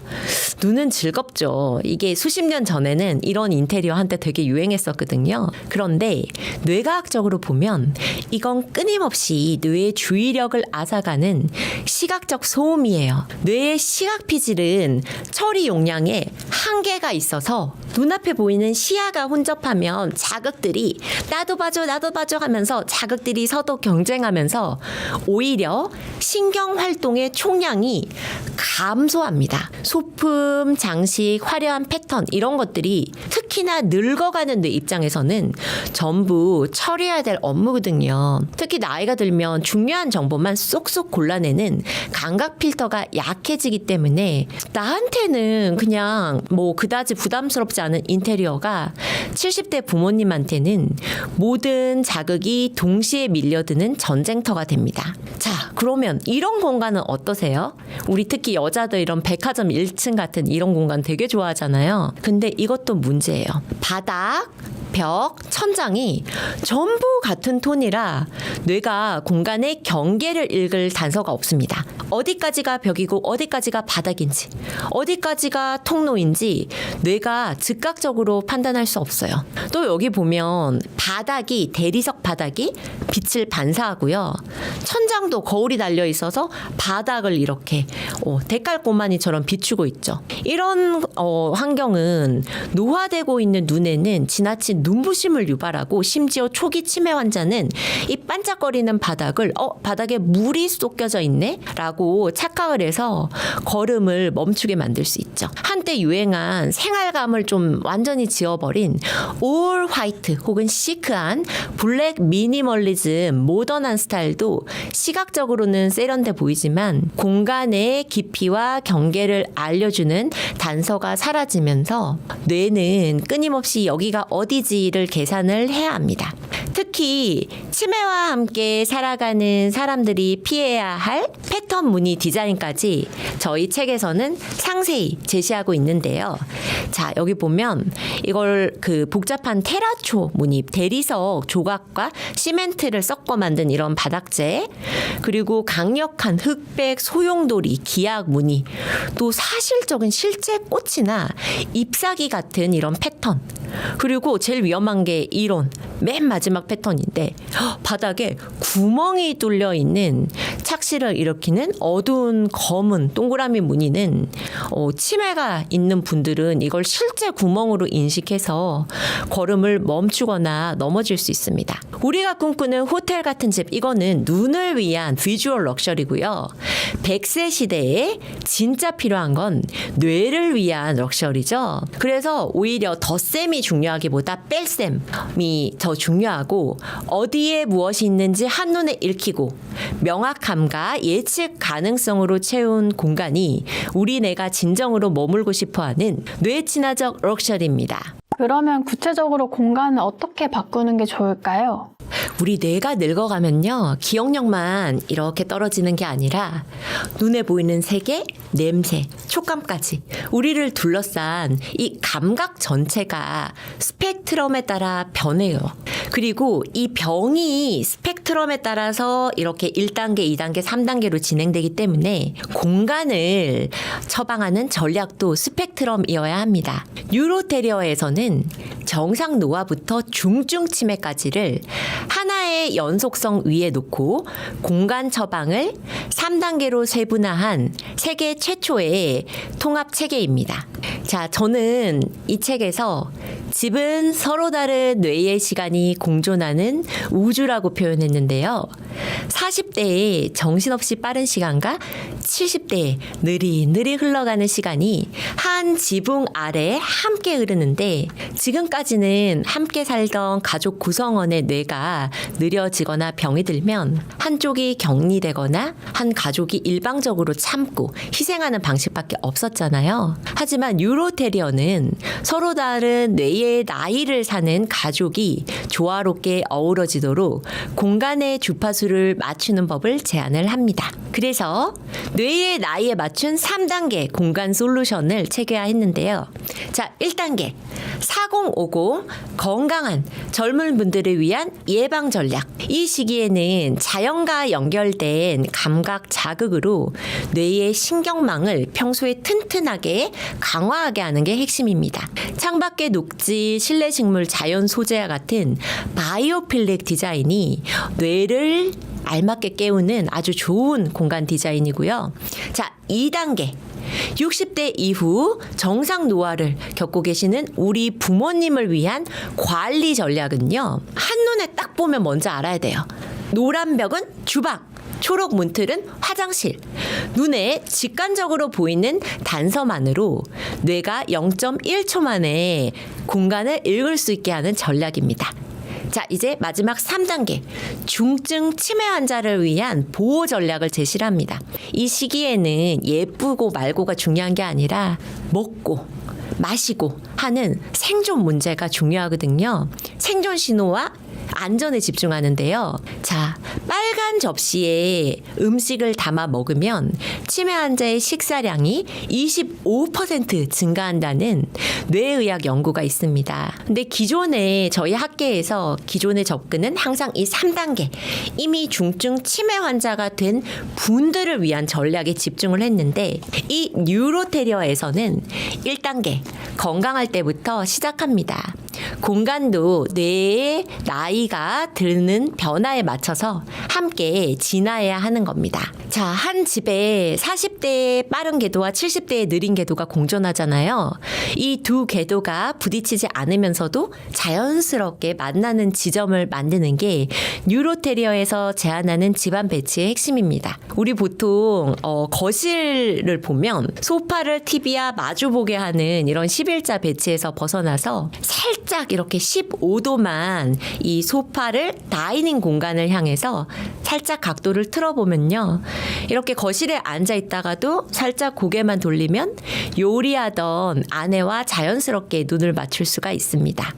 눈은 즐겁죠. 이게 수십 년 전에는 이런 인테리어 한때 되게 유행했었거든요. 그런데 뇌과학적으로 보면 이건 끊임없이 뇌의 주의력을 앗아가는 시각적 소음이에요. 뇌의 시각 피질은 처리 용량에 한계가 있어서 눈앞에 보이는 시야가 혼접하면 자극들이 나도 봐줘 하면서 자극들이 서로 경쟁하면서 오히려 신경 활동의 총량이 감소합니다. 소품, 장식, 화려한 패턴 이런 것들이 특히나 늙어가는 뇌 입장에서는 전부 처리해야 될 업무거든요. 특히 나이가 들면 중요한 정보만 쏙쏙 골라내는 감각 필터가 약해지기 때문에 나한테는 그냥 뭐 그다지 부담스럽지 않은 인테리어가 70대 부모님한테는 모든 자극이 동시에 밀려드는 전쟁터가 됩니다. 자, 그러면 이런 공간은 어떠세요? 우리 특히 여자들 이런 백화점 1층 같은 이런 공간 되게 좋아하잖아요. 근데 이것도 문제예요. 바닥, 벽, 천장이 전부 같은 톤이라 뇌가 공간의 경계를 읽을 단서가 없습니다. 어디까지가 벽이고 어디까지가 바닥인지, 어디까지가 통로인지 뇌가 즉각적으로 판단할 수 없어요. 또 여기 보면 바닥이, 대리석 바닥이 빛을 반사하고요. 천장도 거울이 달려 있어서 바닥을 이렇게 데칼코마니처럼 비추고 있죠. 이런 환경은 노화되고 있는 눈에는 지나친 눈부심을 유발하고 심지어 초기 치매 환자는 이 반짝거리는 바닥을 바닥에 물이 쏟겨져 있네? 라고 착각을 해서 걸음을 멈추게 만들 수 있죠. 한때 유행한 생활감을 좀 완전히 지워버린 올 화이트 혹은 시크한 블랙 미니멀리즘 모던한 스타일도 시각적으로는 세련돼 보이지만 공간의 깊이와 경계를 알려주는 단서가 사라지면서 뇌는 끊임없이 여기가 어디지를 계산을 해야 합니다. 특히 치매와 함께 살아가는 사람들이 피해야 할 패턴 무늬 디자인까지 저희 책에서는 상세히 제시하고 있는데요. 자, 여기 보면 이걸 그 복잡한 테라초 무늬, 대리석 조각과 시멘트를 섞어 만든 이런 바닥재, 그리고 강력한 흑백 소용돌이 기악 무늬, 또 사실적인 실제 꽃이나 잎사귀 같은 이런 패턴, 그리고 제일 위험한 게 이런 맨 마지막 패턴인데 바닥에 구멍이 뚫려 있는 착시를 일으키는 어두운 검은 동그라미 무늬는 치매가 있는 분들은 이걸 실제 구멍으로 인식해서 걸음을 멈추거나 넘어질 수 있습니다. 우리가 꿈꾸는 호텔 같은 집, 이거는 눈을 위한 비주얼 럭셔리고요. 100세 시대에 진짜 필요한 건 뇌를 위한 럭셔리죠. 그래서 오히려 덧셈이 중요하기보다 뺄셈이 더 중요하고, 어디에 무엇이 있는지 한눈에 읽히고 명확함과 예측 가능성으로 채운 공간이 우리 뇌가 진정으로 머물고 싶어하는 뇌 친화적 럭셔리입니다. 그러면 구체적으로 공간을 어떻게 바꾸는 게 좋을까요? 우리 뇌가 늙어가면요, 기억력만 이렇게 떨어지는 게 아니라 눈에 보이는 세계, 냄새, 촉감까지 우리를 둘러싼 이 감각 전체가 스펙트럼에 따라 변해요. 그리고 이 병이 스펙트럼에 따라서 이렇게 1단계, 2단계, 3단계로 진행되기 때문에 공간을 처방하는 전략도 스펙트럼이어야 합니다. 뉴로테리어에서는 정상 노화부터 중증 치매까지를 하나의 연속성 위에 놓고 공간 처방을 3단계로 세분화한 세계 최초의 통합 체계입니다. 자, 저는 이 책에서 집은 서로 다른 뇌의 시간이 공존하는 우주라고 표현했는데요. 40대의 정신없이 빠른 시간과 70대의 느릿느릿 흘러가는 시간이 한 지붕 아래 함께 흐르는데, 지금까지는 함께 살던 가족 구성원의 뇌가 느려지거나 병이 들면 한쪽이 격리되거나 한 가족이 일방적으로 참고 희생하는 방식밖에 없었잖아요. 하지만 뉴로테리어는 서로 다른 뇌의 나이를 사는 가족이 조화롭게 어우러지도록 공간의 주파수를 맞추는 법을 제안을 합니다. 그래서 뇌의 나이에 맞춘 3단계 공간 솔루션을 체계화했는데요. 자, 1단계 4050 건강한 젊은 분들을 위한 예방 전략. 이 시기에는 자연과 연결된 감각 자극으로 뇌의 신경망을 평소에 튼튼하게 강화하게 하는 게 핵심입니다. 창밖의 녹지, 실내 식물, 자연 소재와 같은 바이오필릭 디자인이 뇌를 알맞게 깨우는 아주 좋은 공간 디자인이고요. 자, 2단계 60대 이후 정상 노화를 겪고 계시는 우리 부모님을 위한 관리 전략은요, 한눈에 딱 보면 뭔지 알아야 돼요. 노란 벽은 주방, 초록 문틀은 화장실. 눈에 직관적으로 보이는 단서만으로 뇌가 0.1초 만에 공간을 읽을 수 있게 하는 전략입니다. 자, 이제 마지막 3단계 중증 치매 환자를 위한 보호 전략을 제시를 합니다. 이 시기에는 예쁘고 말고가 중요한 게 아니라 먹고 마시고 하는 생존 문제가 중요하거든요. 생존 신호와 안전에 집중하는데요. 자, 빨간 접시에 음식을 담아 먹으면 치매 환자의 식사량이 25% 증가한다는 뇌의학 연구가 있습니다. 근데 기존에 저희 학계에서 기존의 접근은 항상 이 3단계 이미 중증 치매 환자가 된 분들을 위한 전략에 집중을 했는데, 이 뉴로테리어에서는 1단계 건강할 때부터 시작합니다. 공간도 뇌의 나이가 드는 변화에 맞춰서 함께 진화해야 하는 겁니다. 자, 한 집에 40대의 빠른 궤도와 70대의 느린 궤도가 공존하잖아요. 이 두 궤도가 부딪히지 않으면서도 자연스럽게 만나는 지점을 만드는 게 뉴로테리어에서 제안하는 집안 배치의 핵심입니다. 우리 보통 거실을 보면 소파를 TV와 마주보게 하는 이런 11자 배치에서 벗어나서 살짝 이렇게 15도만 이 소파를 다이닝 공간을 향해서 살짝 각도를 틀어보면요, 이렇게 거실에 앉아 있다가도 살짝 고개만 돌리면 요리하던 아내와 자연스럽게 눈을 맞출 수가 있습니다.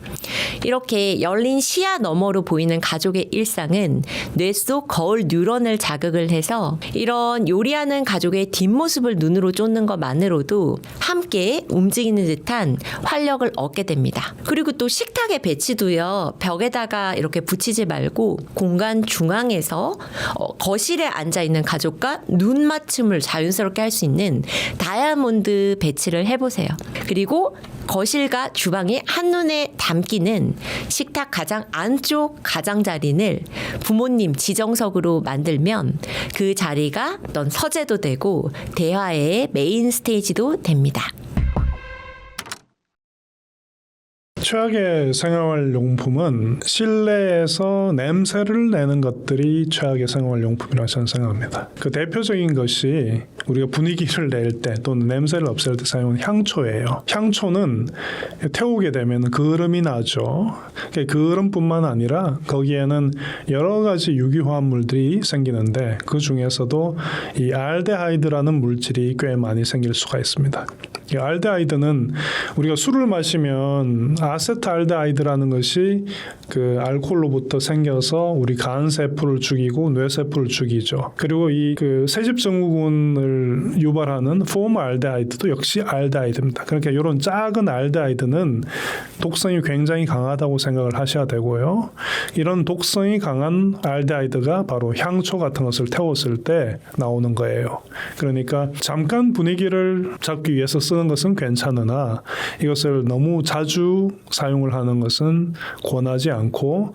이렇게 열린 시야 너머로 보이는 가족의 일상은 뇌 속 거울 뉴런을 자극을 해서 이런 요리하는 가족의 뒷모습을 눈으로 쫓는 것만으로도 함께 움직이는 듯한 활력을 얻게 됩니다. 그리고 또 식탁의 배치도요. 벽에다가 이렇게 붙이지 말고 공간 중앙에서 거실에 앉아 있는 가족과 눈 맞춤을 자연스럽게 할 수 있는 다이아몬드 배치를 해보세요. 그리고 거실과 주방이 한눈에 담기는 식탁 가장 안쪽 가장자리를 부모님 지정석으로 만들면 그 자리가 어떤 서재도 되고 대화의 메인 스테이지도 됩니다. 최악의 생활용품은 실내에서 냄새를 내는 것들이 최악의 생활용품이라고 저는 생각합니다. 그 대표적인 것이 우리가 분위기를 낼 때 또는 냄새를 없앨 때 사용하는 향초예요. 향초는 태우게 되면 그름이 나죠. 그름뿐만 아니라 거기에는 여러 가지 유기화합물들이 생기는데 그 중에서도 이 알데하이드라는 물질이 꽤 많이 생길 수가 있습니다. 이 알데하이드는 우리가 술을 마시면 아세트알데하이드라는 것이 그 알코올로부터 생겨서 우리 간 세포를 죽이고 뇌 세포를 죽이죠. 그리고 이 그 세집 증후군을 유발하는 포름알데하이드도 역시 알데하이드입니다. 그러니까 이런 작은 알데하이드는 독성이 굉장히 강하다고 생각을 하셔야 되고요. 이런 독성이 강한 알데하이드가 바로 향초 같은 것을 태웠을 때 나오는 거예요. 그러니까 잠깐 분위기를 잡기 위해서 쓰는 것은 괜찮으나 이것을 너무 자주 사용을 하는 것은 권하지 않고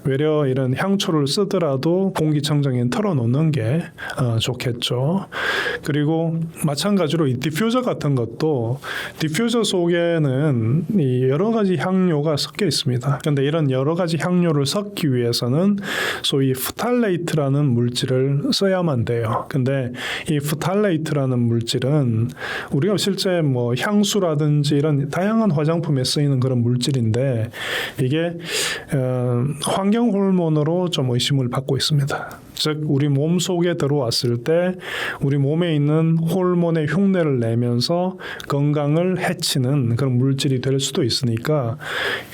외려 이런 향초를 쓰더라도 공기청정기에 털어놓는 게 좋겠죠. 그리고 마찬가지로 이 디퓨저 같은 것도 디퓨저 속에는 이 여러 가지 향료가 섞여 있습니다. 그런데 이런 여러 가지 향료를 섞기 위해서는 소위 프탈레이트라는 물질을 써야만 돼요. 근데 이 프탈레이트라는 물질은 우리가 실제 뭐 향수라든지 이런 다양한 화장품에 쓰이는 그런 물질인데 이게 환경 호르몬으로 좀 의심을 받고 있습니다. 즉 우리 몸 속에 들어왔을 때 우리 몸에 있는 호르몬의 흉내를 내면서 건강을 해치는 그런 물질이 될 수도 있으니까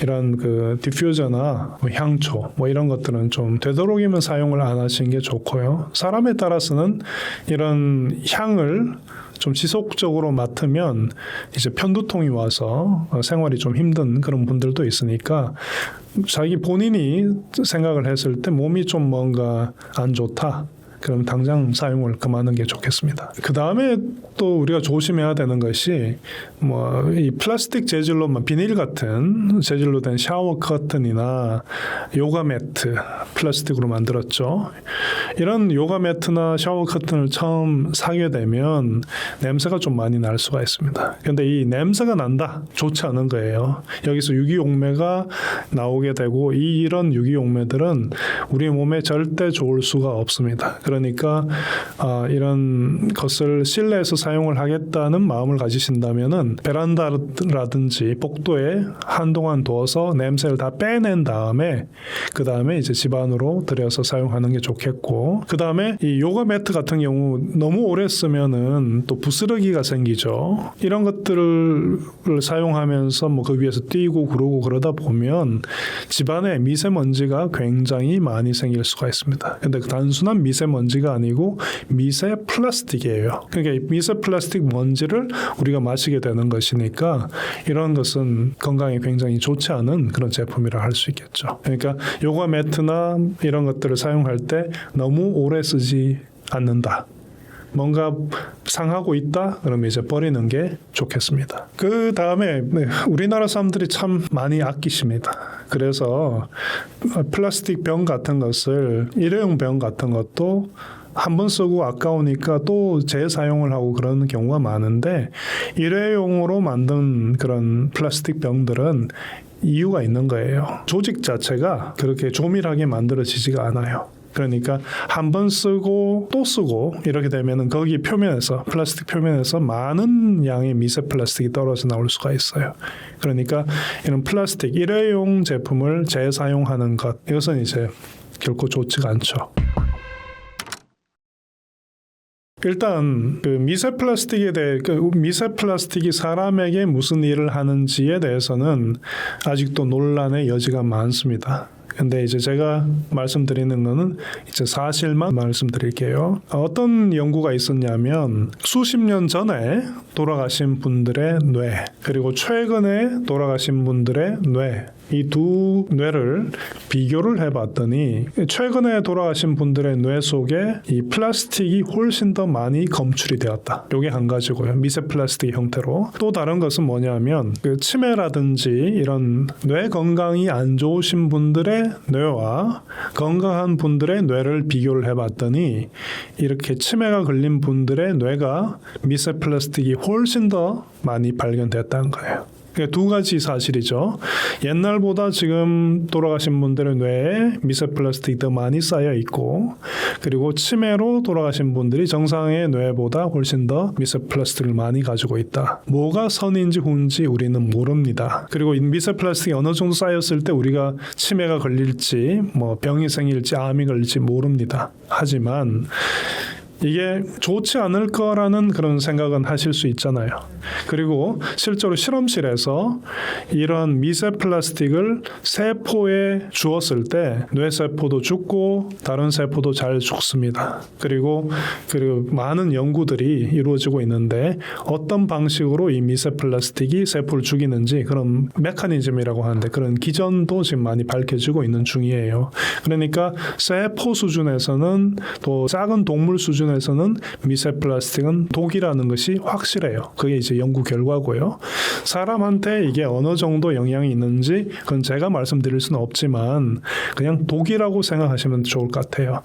이런 그 디퓨저나 뭐 향초 뭐 이런 것들은 좀 되도록이면 사용을 안 하시는 게 좋고요. 사람에 따라서는 이런 향을 좀 지속적으로 맡으면 이제 편두통이 와서 생활이 좀 힘든 그런 분들도 있으니까 자기 본인이 생각을 했을 때 몸이 좀 뭔가 안 좋다. 그럼 당장 사용을 그만하는 게 좋겠습니다. 그 다음에 또 우리가 조심해야 되는 것이 뭐 이 플라스틱 재질로만 비닐 같은 재질로 된 샤워 커튼이나 요가 매트 플라스틱으로 만들었죠. 이런 요가 매트나 샤워 커튼을 처음 사게 되면 냄새가 좀 많이 날 수가 있습니다. 그런데 이 냄새가 난다 좋지 않은 거예요. 여기서 유기용매가 나오게 되고 이런 유기용매들은 우리 몸에 절대 좋을 수가 없습니다. 그러니까 이런 것을 실내에서 사용을 하겠다는 마음을 가지신다면은 베란다라든지 복도에 한동안 두어서 냄새를 다 빼낸 다음에 그 다음에 이제 집 안으로 들여서 사용하는 게 좋겠고 그 다음에 이 요가 매트 같은 경우 너무 오래 쓰면은 또 부스러기가 생기죠. 이런 것들을 사용하면서 뭐 그 위에서 뛰고 그러고 그러다 보면 집안에 미세먼지가 굉장히 많이 생길 수가 있습니다. 근데 그 단순한 미세먼지가 아니고 미세 플라스틱이에요. 그러니까 미세 플라스틱 먼지를 우리가 마시게 되는 것이니까 이런 것은 건강에 굉장히 좋지 않은 그런 제품이라 할 수 있겠죠. 그러니까 요가 매트나 이런 것들을 사용할 때 너무 오래 쓰지 않는다. 뭔가 상하고 있다? 그러면 이제 버리는 게 좋겠습니다. 그 다음에 우리나라 사람들이 참 많이 아끼십니다. 그래서 플라스틱 병 같은 것을 일회용 병 같은 것도 한 번 쓰고 아까우니까 또 재사용을 하고 그러는 경우가 많은데 일회용으로 만든 그런 플라스틱 병들은 이유가 있는 거예요. 조직 자체가 그렇게 조밀하게 만들어지지가 않아요. 그러니까 한 번 쓰고 또 쓰고 이렇게 되면은 거기 표면에서 플라스틱 표면에서 많은 양의 미세 플라스틱이 떨어져 나올 수가 있어요. 그러니까 이런 플라스틱 일회용 제품을 재사용하는 것 이것은 이제 결코 좋지가 않죠. 일단 그 미세 플라스틱에 대해 미세 플라스틱이 사람에게 무슨 일을 하는지에 대해서는 아직도 논란의 여지가 많습니다. 근데 이제 제가 말씀드리는 거는 이제 사실만 말씀드릴게요. 어떤 연구가 있었냐면 수십 년 전에 돌아가신 분들의 뇌, 그리고 최근에 돌아가신 분들의 뇌, 이 두 뇌를 비교를 해봤더니 최근에 돌아가신 분들의 뇌 속에 이 플라스틱이 훨씬 더 많이 검출이 되었다. 이게 한 가지고요. 미세 플라스틱 형태로. 또 다른 것은 뭐냐면 그 치매라든지 이런 뇌 건강이 안 좋으신 분들의 뇌와 건강한 분들의 뇌를 비교를 해봤더니 이렇게 치매가 걸린 분들의 뇌가 미세 플라스틱이 훨씬 더 많이 발견됐다는 거예요. 두 가지 사실이죠. 옛날보다 지금 돌아가신 분들의 뇌에 미세 플라스틱이 더 많이 쌓여 있고, 그리고 치매로 돌아가신 분들이 정상의 뇌보다 훨씬 더 미세 플라스틱을 많이 가지고 있다. 뭐가 선인지 후인지 우리는 모릅니다. 그리고 이 미세 플라스틱이 어느 정도 쌓였을 때 우리가 치매가 걸릴지, 뭐 병이 생길지, 암이 걸릴지 모릅니다. 하지만 이게 좋지 않을 거라는 그런 생각은 하실 수 있잖아요. 그리고 실제로 실험실에서 이런 미세 플라스틱을 세포에 주었을 때 뇌세포도 죽고 다른 세포도 잘 죽습니다. 그리고 많은 연구들이 이루어지고 있는데 어떤 방식으로 이 미세 플라스틱이 세포를 죽이는지 그런 메커니즘이라고 하는데 그런 기전도 지금 많이 밝혀지고 있는 중이에요. 그러니까 세포 수준에서는 또 작은 동물 수준에서는 미세 플라스틱은 독이라는 것이 확실해요. 그게 이제 연구 결과고요. 사람한테 이게 어느 정도 영향이 있는지 그건 제가 말씀드릴 수는 없지만 그냥 독이라고 생각하시면 좋을 것 같아요.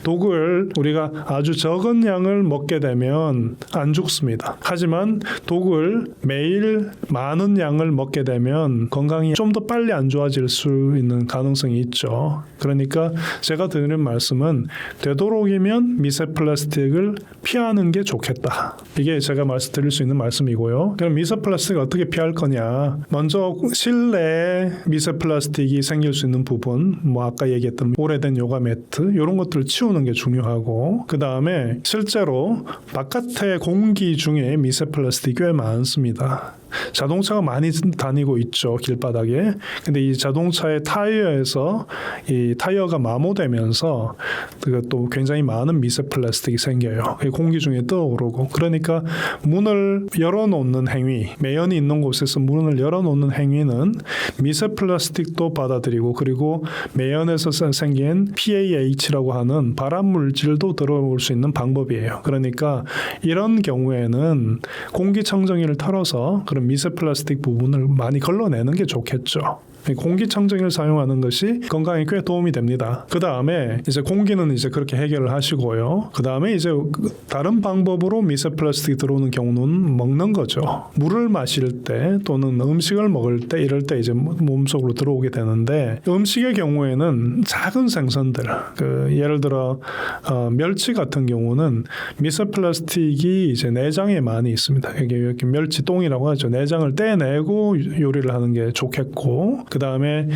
독을 우리가 아주 적은 양을 먹게 되면 안 죽습니다. 하지만 독을 매일 많은 양을 먹게 되면 건강이 좀 더 빨리 안 좋아질 수 있는 가능성이 있죠. 그러니까 제가 드리는 말씀은 되도록이면 미세 플라스틱을 피하는 게 좋겠다. 이게 제가 말씀드릴 수 있는 말씀이고요. 그럼 미세 플라스틱을 어떻게 피할 거냐? 먼저 실내에 미세 플라스틱이 생길 수 있는 부분, 뭐 아까 얘기했던 오래된 요가 매트 이런 것들을 치우는 게 중요하고, 그 다음에 실제로 바깥의 공기 중에 미세 플라스틱이 꽤 많습니다. 자동차가 많이 다니고 있죠, 길바닥에. 근데 이 자동차의 타이어에서 이 타이어가 마모되면서 또 굉장히 많은 미세 플라스틱이 생겨요. 공기 중에 떠오르고. 그러니까 문을 열어놓는 행위, 매연이 있는 곳에서 문을 열어놓는 행위는 미세 플라스틱도 받아들이고, 그리고 매연에서 생긴 PAH라고 하는 발암 물질도 들어올 수 있는 방법이에요. 그러니까 이런 경우에는 공기청정기를 털어서 그런 미세 플라스틱 부분을 많이 걸러내는 게 좋겠죠. 공기청정기를 사용하는 것이 건강에 꽤 도움이 됩니다. 그 다음에 이제 공기는 이제 그렇게 해결을 하시고요. 그 다음에 이제 다른 방법으로 미세 플라스틱이 들어오는 경우는 먹는 거죠. 물을 마실 때 또는 음식을 먹을 때 이럴 때 이제 몸속으로 들어오게 되는데, 음식의 경우에는 작은 생선들, 예를 들어 멸치 같은 경우는 미세 플라스틱이 이제 내장에 많이 있습니다. 이게 이렇게 멸치똥이라고 하죠. 내장을 떼내고 요리를 하는 게 좋겠고, 그 다음에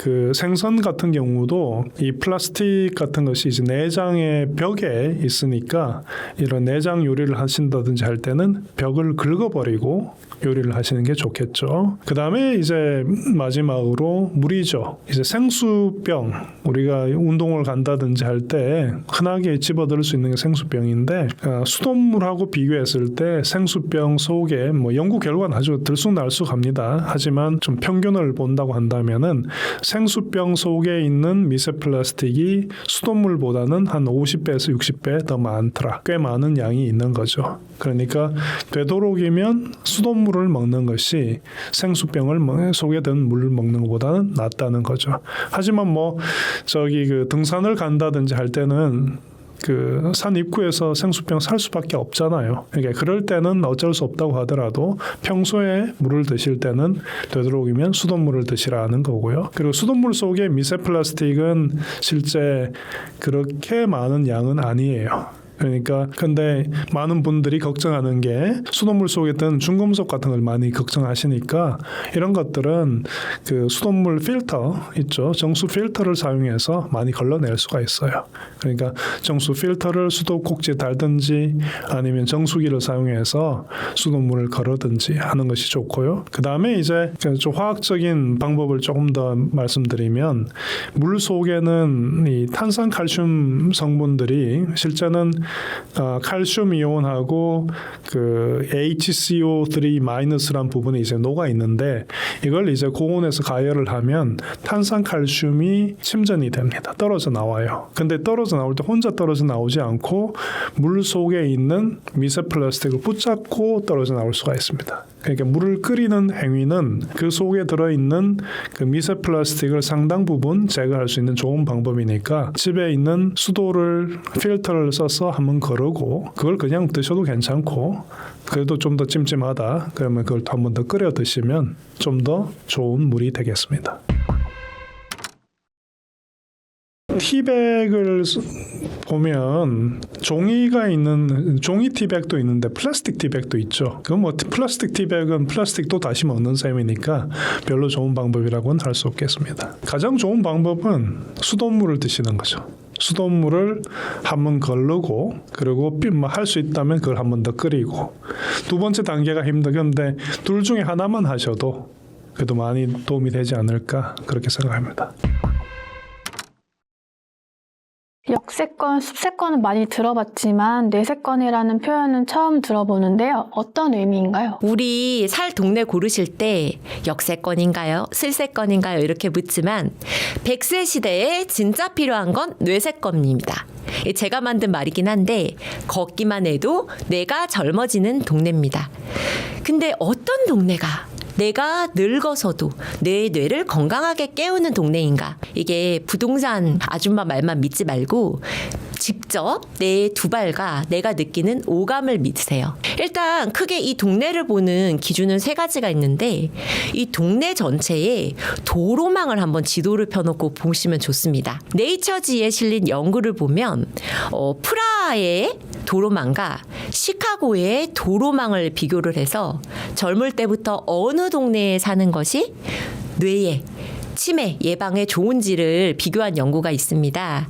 그 생선 같은 경우도 이 플라스틱 같은 것이 이제 내장의 벽에 있으니까 이런 내장 요리를 하신다든지 할 때는 벽을 긁어버리고 요리를 하시는 게 좋겠죠. 그 다음에 이제 마지막으로 물이죠. 이제 생수병, 우리가 운동을 간다든지 할 때 흔하게 집어들을 수 있는 게 생수병인데, 수돗물하고 비교했을 때 생수병 속에 뭐 연구 결과는 아주 들쑥날쑥합니다. 하지만 좀 평균을 본다고 한다면은 생수병 속에 있는 미세 플라스틱이 수돗물보다는 한 50배에서 60배 더 많더라. 꽤 많은 양이 있는 거죠. 그러니까 되도록이면 수돗물을 먹는 것이 생수병을 속에 든 물을 먹는 것보다는 낫다는 거죠. 하지만 뭐 그 등산을 간다든지 할 때는 그 산 입구에서 생수병 살 수밖에 없잖아요. 그러니까 그럴 때는 어쩔 수 없다고 하더라도 평소에 물을 드실 때는 되도록이면 수돗물을 드시라는 거고요. 그리고 수돗물 속에 미세 플라스틱은 실제 그렇게 많은 양은 아니에요. 그러니까 근데 많은 분들이 걱정하는 게 수돗물 속에 든 중금속 같은 걸 많이 걱정하시니까 이런 것들은 그 수돗물 필터 있죠. 정수 필터를 사용해서 많이 걸러낼 수가 있어요. 그러니까 정수 필터를 수도꼭지에 달든지 아니면 정수기를 사용해서 수돗물을 걸어든지 하는 것이 좋고요. 그 다음에 이제 좀 화학적인 방법을 조금 더 말씀드리면 물 속에는 이 탄산칼슘 성분들이 실제는 칼슘 이온하고 그 HCO3-란 부분이 이제 녹아 있는데 이걸 이제 고온에서 가열을 하면 탄산칼슘이 침전이 됩니다. 떨어져 나와요. 근데 떨어져 나올 때 혼자 떨어져 나오지 않고 물 속에 있는 미세 플라스틱을 붙잡고 떨어져 나올 수가 있습니다. 그러니까 물을 끓이는 행위는 그 속에 들어있는 그 미세 플라스틱을 상당 부분 제거할 수 있는 좋은 방법이니까 집에 있는 수도를 필터를 써서 한번 거르고 그걸 그냥 드셔도 괜찮고 그래도 좀 더 찜찜하다 그러면 그걸 한 번 더 끓여 드시면 좀 더 좋은 물이 되겠습니다. 티백을 보면 종이가 있는 종이 티백도 있는데 플라스틱 티백도 있죠. 그럼 뭐 플라스틱 티백은 플라스틱도 다시 먹는 셈이니까 별로 좋은 방법이라고는 할 수 없겠습니다. 가장 좋은 방법은 수돗물을 드시는 거죠. 수돗물을 한번 걸르고 그리고 할 수 있다면 그걸 한 번 더 끓이고 두 번째 단계가 힘든데 둘 중에 하나만 하셔도 그래도 많이 도움이 되지 않을까 그렇게 생각합니다. 역세권, 습세권은 많이 들어봤지만 뇌세권이라는 표현은 처음 들어보는데요. 어떤 의미인가요? 우리 살 동네 고르실 때 역세권인가요? 슬세권인가요? 이렇게 묻지만 100세 시대에 진짜 필요한 건 뇌세권입니다. 제가 만든 말이긴 한데 걷기만 해도 뇌가 젊어지는 동네입니다. 근데 어떤 동네가 내가 늙어서도 내 뇌를 건강하게 깨우는 동네인가? 이게 부동산 아줌마 말만 믿지 말고 직접 내 두 발과 내가 느끼는 오감을 믿으세요. 일단 크게 이 동네를 보는 기준은 세 가지가 있는데 이 동네 전체에 도로망을 한번 지도를 펴놓고 보시면 좋습니다. 네이처지에 실린 연구를 보면 프라하의 도로망과 시카고의 도로망을 비교를 해서 젊을 때부터 어느 동네에 사는 것이 뇌에 치매 예방에 좋은지를 비교한 연구가 있습니다.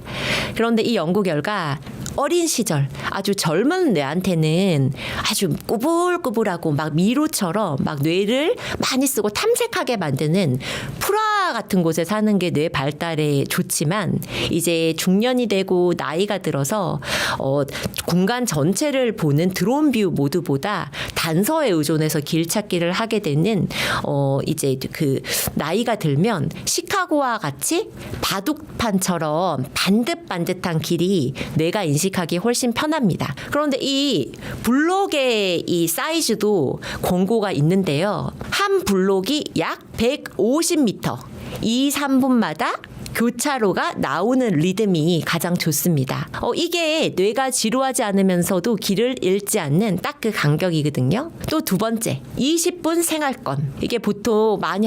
그런데 이 연구 결과 어린 시절 아주 젊은 뇌한테는 아주 꾸불꾸불하고 막 미로처럼 막 뇌를 많이 쓰고 탐색하게 만드는 프라하 같은 곳에 사는 게 뇌 발달에 좋지만 이제 중년이 되고 나이가 들어서 공간 전체를 보는 드론 뷰 모드보다 단서에 의존해서 길 찾기를 하게 되는 이제 그 나이가 들면 시카고와 같이 바둑판처럼 반듯반듯한 길이 뇌가 인식하기 훨씬 편합니다. 그런데 이 블록의 이 사이즈도 권고가 있는데요. 한 블록이 약 150m, 2, 3분마다 교차로가 나오는 리듬이 가장 좋습니다. 이게 뇌가 지루하지 않으면서도 길을 잃지 않는 딱 그 간격이거든요. 또 두 번째, 20분 생활권. 이게 보통 많이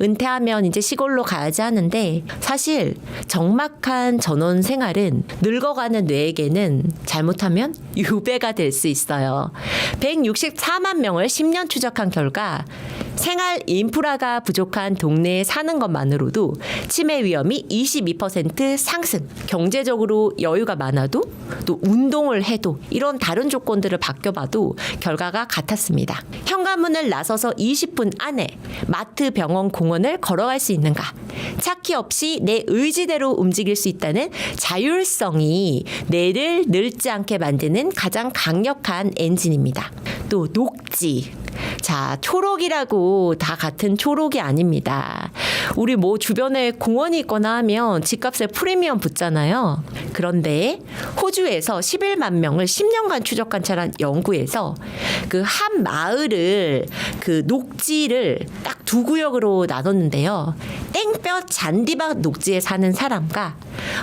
은퇴하면 이제 시골로 가야지 하는데 사실 적막한 전원 생활은 늙어가는 뇌에게는 잘못하면 유배가 될 수 있어요. 164만 명을 10년 추적한 결과 생활 인프라가 부족한 동네에 사는 것만으로도 치매 위험이 22% 상승. 경제적으로 여유가 많아도 또 운동을 해도 이런 다른 조건들을 바뀌어봐도 결과가 같았습니다. 현관문을 나서서 20분 안에 마트, 병원, 공원을 걸어갈 수 있는가? 찾기 없이 내 의지대로 움직일 수 있다는 자율성이 뇌를 늙지 않게 만드는 가장 강력한 엔진입니다. 또 녹지. 자, 초록이라고 다 같은 초록이 아닙니다. 우리 뭐 주변에 공원이 있거나 하면 집값에 프리미엄 붙잖아요. 그런데 호주에서 11만 명을 10년간 추적한 연구에서 그 한 마을을 그 녹지를 딱 두 구역으로 나눴는데요. 땡볕 잔디밭 녹지에 사는 사람과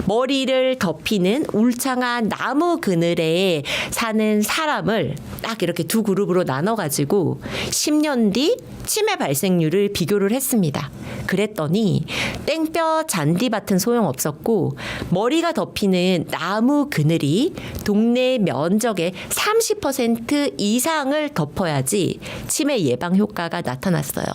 머리를 덮이는 울창한 나무 그늘에 사는 사람을 딱 이렇게 두 그룹으로 나눠가지고 10년 뒤 치매 발생률을 비교를 했습니다. 그랬더니 땡볕 잔디밭은 소용없었고 머리가 덮이는 나무 그늘이 동네 면적의 30% 이상을 덮어야지 치매 예방 효과가 나타났어요.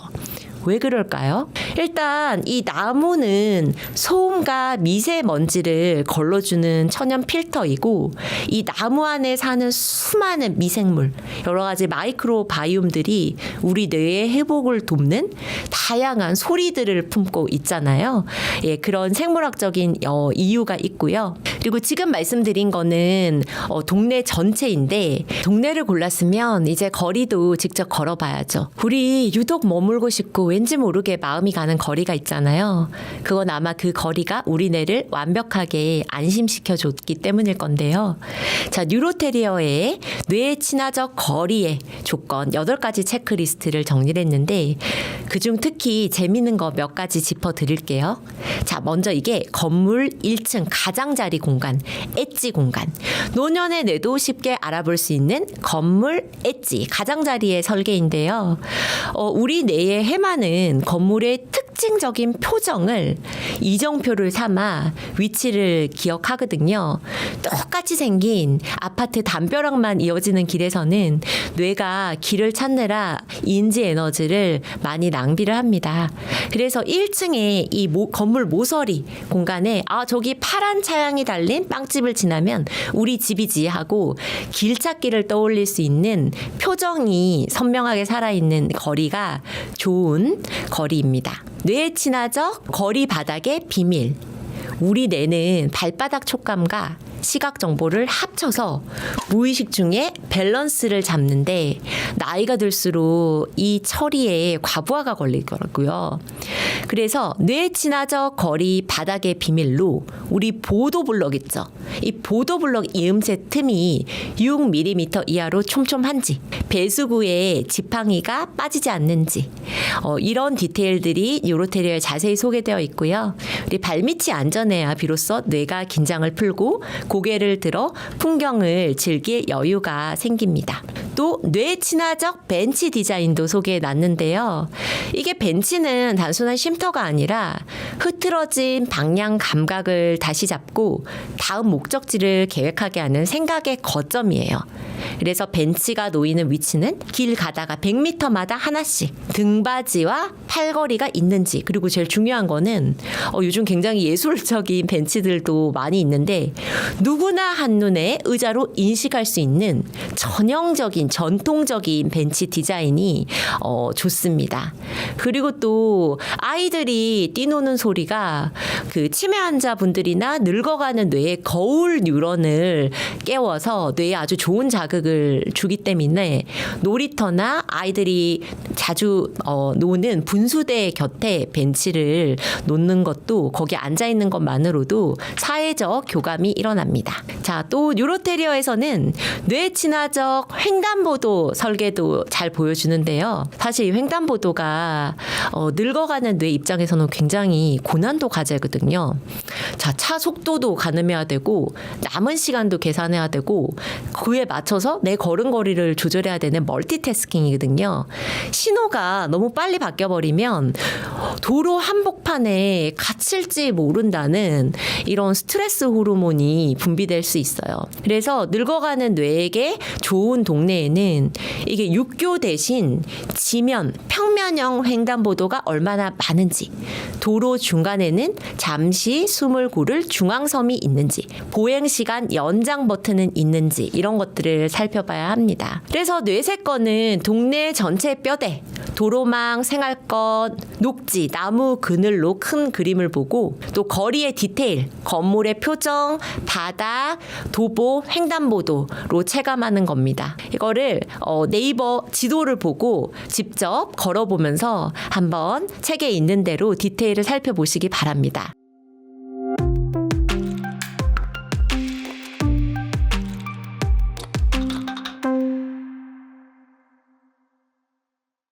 왜 그럴까요? 일단 이 나무는 소음과 미세먼지를 걸러주는 천연 필터이고 이 나무 안에 사는 수많은 미생물, 여러 가지 마이크로 바이옴들이 우리 뇌의 회복을 돕는 다양한 소리들을 품고 있잖아요. 예, 그런 생물학적인 이유가 있고요. 그리고 지금 말씀드린 거는 동네 전체인데 동네를 골랐으면 이제 거리도 직접 걸어봐야죠. 우리 유독 머물고 싶고 왠지 모르게 마음이 가는 거리가 있잖아요. 그건 아마 그 거리가 우리 뇌를 완벽하게 안심시켜줬기 때문일 건데요. 자, 뉴로테리어의 뇌 친화적 거리의 조건 8가지 체크리스트를 정리를 했는데 그중 특히 재미있는 거 몇 가지 짚어드릴게요. 자, 먼저 이게 건물 1층 가장자리 공간, 엣지 공간. 노년의 뇌도 쉽게 알아볼 수 있는 건물 엣지, 가장자리의 설계인데요. 우리 뇌의 해마는 건물의 특징적인 표정을 이정표를 삼아 위치를 기억하거든요. 똑같이 생긴 아파트 담벼락만 이어지는 길에서는 뇌가 길을 찾느라 인지 에너지를 많이 낭비를 합니다. 그래서 1층에 이 건물 모서리 공간에 저기 파란 차량이 달린 빵집을 지나면 우리 집이지 하고 길 찾기를 떠올릴 수 있는 표정이 선명하게 살아있는 거리가 좋은 거리입니다. 뇌 친화적 거리 바닥의 비밀. 우리 뇌는 발바닥 촉감과 시각 정보를 합쳐서 무의식 중에 밸런스를 잡는데 나이가 들수록 이 처리에 과부하가 걸리더라고요. 그래서 뇌 친화적 거리 바닥의 비밀로 우리 보도블럭 있죠. 이 보도블럭 이음새 틈이 6mm 이하로 촘촘한지, 배수구에 지팡이가 빠지지 않는지 이런 디테일들이 뉴로테리어에 자세히 소개되어 있고요. 우리 발밑이 안전해야 비로소 뇌가 긴장을 풀고 고개를 들어 풍경을 즐길 여유가 생깁니다. 또 뇌 친화적 벤치 디자인도 소개해 놨는데요. 이게 벤치는 단순한 쉼터가 아니라 흐트러진 방향 감각을 다시 잡고 다음 목적지를 계획하게 하는 생각의 거점이에요. 그래서 벤치가 놓이는 위치는 길 가다가 100m마다 하나씩 등받이와 팔걸이가 있는지, 그리고 제일 중요한 거는 요즘 굉장히 예술적인 벤치들도 많이 있는데 누구나 한눈에 의자로 인식할 수 있는 전형적인 전통적인 벤치 디자인이 좋습니다. 그리고 또 아이들이 뛰노는 소리가 그 치매 환자분들이나 늙어가는 뇌의 거울 뉴런을 깨워서 뇌에 아주 좋은 자극을 주기 때문에 놀이터나 아이들이 자주 노는 분수대 곁에 벤치를 놓는 것도, 거기에 앉아있는 것만으로도 사회적 교감이 일어납니다. 자, 또 뉴로테리어에서는 뇌 친화적 횡단보도 설계도 잘 보여주는데요. 사실 이 횡단보도가 늙어가는 뇌 입장에서는 굉장히 고난도 과제거든요. 자, 차 속도도 가늠해야 되고 남은 시간도 계산해야 되고 그에 맞춰서 내 걸음걸이를 조절해야 되는 멀티태스킹이거든요. 신호가 너무 빨리 바뀌어버리면 도로 한복판에 갇힐지 모른다는 이런 스트레스 호르몬이 분비될 수 있어요. 그래서 늙어가는 뇌에게 좋은 동네에는 이게 육교 대신 지면, 평면형 횡단보도가 얼마나 많은지, 도로 중간에는 잠시 숨을 고를 중앙섬이 있는지, 보행시간 연장 버튼은 있는지, 이런 것들을 살펴봐야 합니다. 그래서 뇌세권은 동네 전체 뼈대, 도로망, 생활권, 녹지, 나무 그늘로 큰 그림을 보고 또 거리의 디테일, 건물의 표정, 바닥, 도보, 횡단보도로 체감하는 겁니다. 이거를 네이버 지도를 보고 직접 걸어보면서 한번 책에 있는 대로 디테일을 살펴보시기 바랍니다.